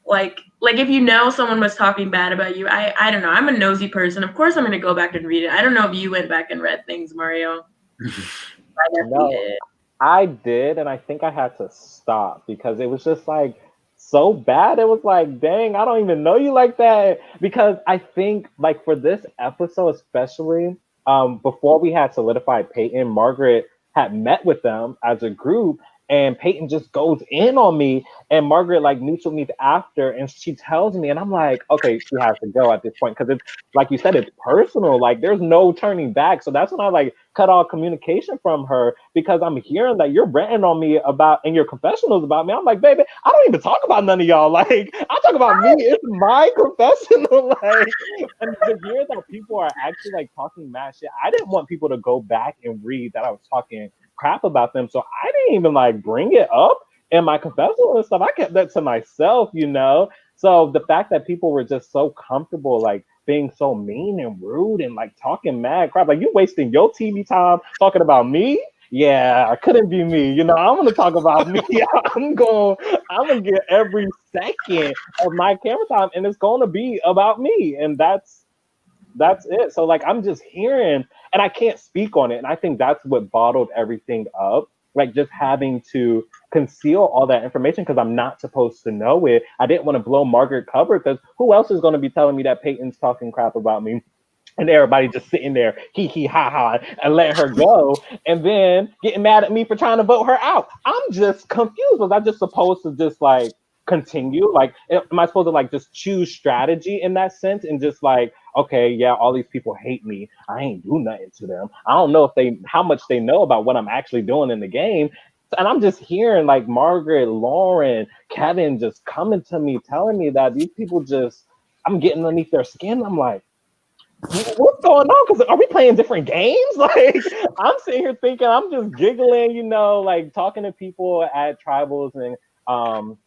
like if you know someone was talking bad about you, I don't know. I'm a nosy person. Of course, I'm going to go back and read it. I don't know if you went back and read things, Mario. No, I did, and I think I had to stop because it was just like so bad. It was like, dang, I don't even know you like that. Because I think like for this episode especially, before we had solidified Peyton, Margaret had met with them as a group, and Peyton just goes in on me, and Margaret like meets with me after, and she tells me, and I'm like, okay, she has to go at this point because it's like you said, it's personal. Like there's no turning back. So that's when I like cut all communication from her because I'm hearing that you're ranting on me about in your confessionals about me. I'm like, baby, I don't even talk about none of y'all. Like I talk about me. It's my confessional. Like, and to hear that people are actually like talking mad shit, I didn't want people to go back and read that I was talking crap about them, so I didn't even like bring it up in my confessional and stuff. I kept that to myself, So the fact that people were just so comfortable like being so mean and rude and like talking mad crap, like you wasting your TV time talking about me. Yeah, it couldn't be me. I'm gonna talk about me. I'm gonna get every second of my camera time, and it's gonna be about me, and that's it. So like I'm just hearing, and I can't speak on it, and I think that's what bottled everything up. Like just having to conceal all that information because I'm not supposed to know it. I didn't want to blow Margaret cover because who else is going to be telling me that Peyton's talking crap about me? And everybody just sitting there, hee hee ha ha, and letting her go, and then getting mad at me for trying to vote her out. I'm just confused. Was I just supposed to just like continue? Like, am I supposed to like just choose strategy in that sense and just like, okay, yeah, all these people hate me. I ain't do nothing to them. I don't know how much they know about what I'm actually doing in the game. And I'm just hearing like Margaret, Lauren, Kevin just coming to me, telling me that these people just, I'm getting underneath their skin. I'm like, what's going on? Because are we playing different games? Like, I'm sitting here thinking, I'm just giggling, like talking to people at tribals and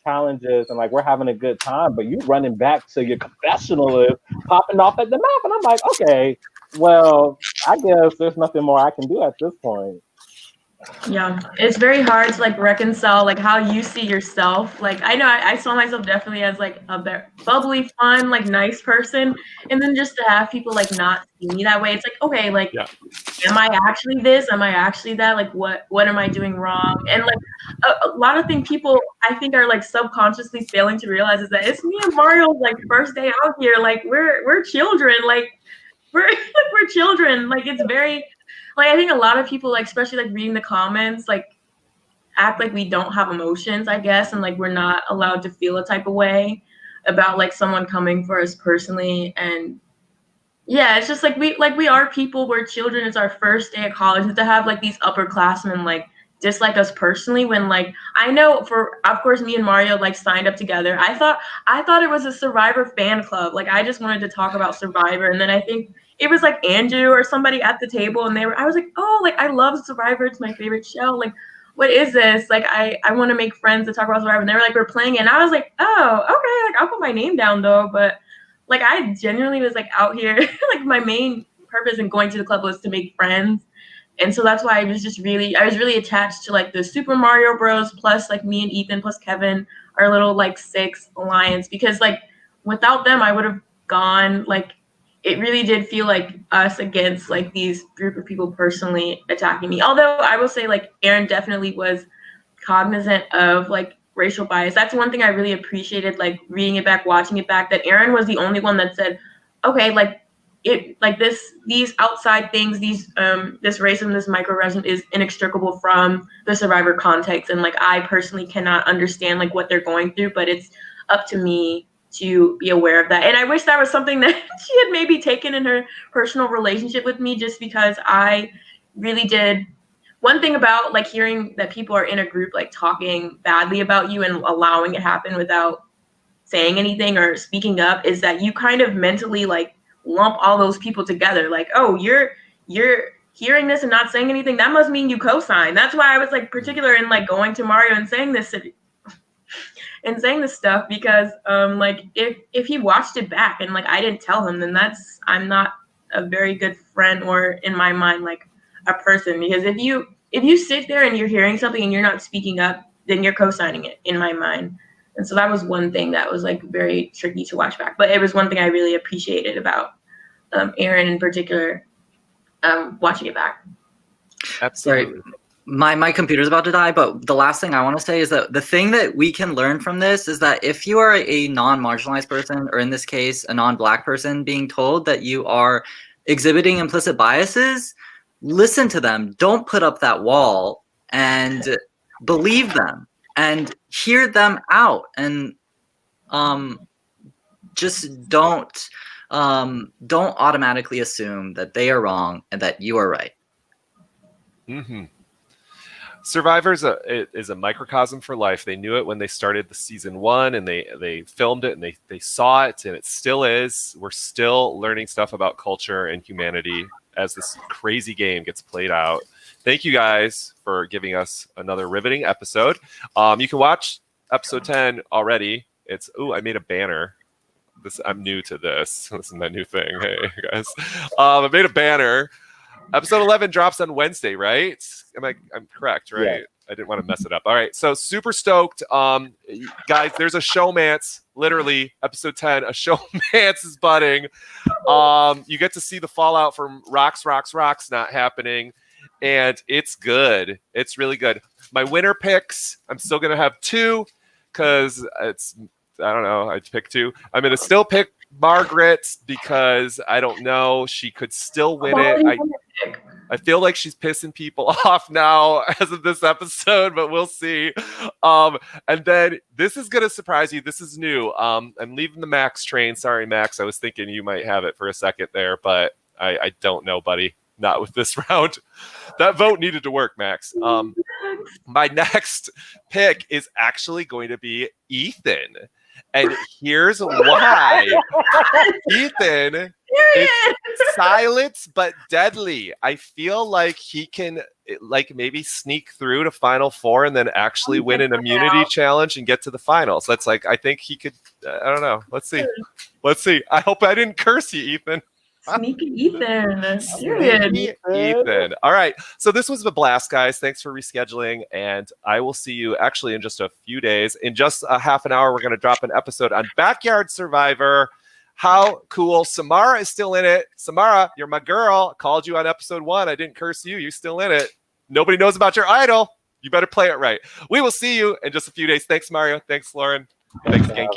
challenges, and like we're having a good time, but you running back to your confessional is popping off at the mouth, and I'm like, okay, well, I guess there's nothing more I can do at this point. Yeah, it's very hard to like reconcile like how you see yourself. Like I know I saw myself definitely as like a very bubbly, fun, like nice person, and then just to have people like not see me that way, it's like, okay, like am I actually this? Am I actually that? Like what am I doing wrong? And like a lot of things people I think are like subconsciously failing to realize is that it's me and Mario's like first day out here. Like we're children. Like we're children. Like it's very like I think a lot of people, like especially like reading the comments, like act like we don't have emotions, I guess, and like we're not allowed to feel a type of way about like someone coming for us personally. And Yeah, it's just we are people. We're children. It's our first day at college, and to have like these upperclassmen like dislike us personally when like I know for of course me and Mario like signed up together. I thought it was a Survivor fan club. Like I just wanted to talk about Survivor, and then I think it was like Andrew or somebody at the table, and I was like, oh, like I love Survivor. It's my favorite show. Like what is this? Like I want to make friends to talk about Survivor, and they were like, we're playing it, and I was like, oh, okay, like I'll put my name down though, but like I genuinely was like out here like my main purpose in going to the club was to make friends, and so that's why I was really attached to like the Super Mario Bros plus like me and Ethan plus Kevin, our little like six alliance, because like without them I would have gone. Like it really did feel like us against like these group of people personally attacking me, although I will say like Aaron definitely was cognizant of like racial bias. That's one thing I really appreciated, like reading it back, watching it back, that Aaron was the only one that said, okay, like it like these outside things, this racism, this microaggression is inextricable from the Survivor context. And like I personally cannot understand like what they're going through, but it's up to me to be aware of that. And I wish that was something that she had maybe taken in her personal relationship with me, just because I really did. One thing about like hearing that people are in a group like talking badly about you and allowing it happen without saying anything or speaking up is that you kind of mentally like lump all those people together. Like, oh, you're hearing this and not saying anything, that must mean you co-sign. That's why I was like particular in like going to Mario and saying this stuff, because like if he watched it back and like I didn't tell him, then I'm not a very good friend, or in my mind like a person. Because if you sit there and you're hearing something and you're not speaking up, then you're co-signing it, in my mind. And so that was one thing that was like very tricky to watch back, but it was one thing I really appreciated about Aaron in particular, watching it back. Absolutely. Sorry, my computer's about to die, but the last thing I want to say is that the thing that we can learn from this is that if you are a non-marginalized person, or in this case a non-Black person, being told that you are exhibiting implicit biases, listen to them. Don't put up that wall, and believe them and hear them out, and just don't automatically assume that they are wrong and that you are right. Mm-hmm. Survivor is a microcosm for life. They knew it when they started the season 1, and they filmed it, and they saw it, and it still is. We're still learning stuff about culture and humanity as this crazy game gets played out. Thank you guys for giving us another riveting episode. You can watch episode 10 already. I made a banner. I'm new to this. This is my new thing. Hey guys, I made a banner. Episode 11 drops on Wednesday, right? I'm correct, right? Yeah. I didn't want to mess it up. All right, so super stoked. Guys, there's a showmance, literally, episode 10, a showmance is budding. You get to see the fallout from Rocks not happening, and it's good. It's really good. My winner picks, I'm still going to have 2, because I don't know, I picked 2. I'm going to still pick Margaret, because I don't know, she could still win it. I feel like she's pissing people off now as of this episode, but we'll see. And then this is going to surprise you. This is new. I'm leaving the Max train. Sorry, Max. I was thinking you might have it for a second there, but I don't know, buddy. Not with this round. That vote needed to work, Max. My next pick is actually going to be Ethan. And here's why. Ethan is silent but deadly. I feel like he can like maybe sneak through to Final Four and then actually win an immunity challenge and get to the finals. That's like, I think he could, I don't know. Let's see. I hope I didn't curse you, Ethan. Sneaky Ethan. Sneaky Ethan. All right. So this was a blast, guys. Thanks for rescheduling. And I will see you actually in just a few days. In just a half an hour, we're going to drop an episode on Backyard Survivor. How cool. Samara is still in it. Samara, you're my girl. I called you on episode 1. I didn't curse you. You're still in it. Nobody knows about your idol. You better play it right. We will see you in just a few days. Thanks, Mario. Thanks, Lauren. Thanks, Genki.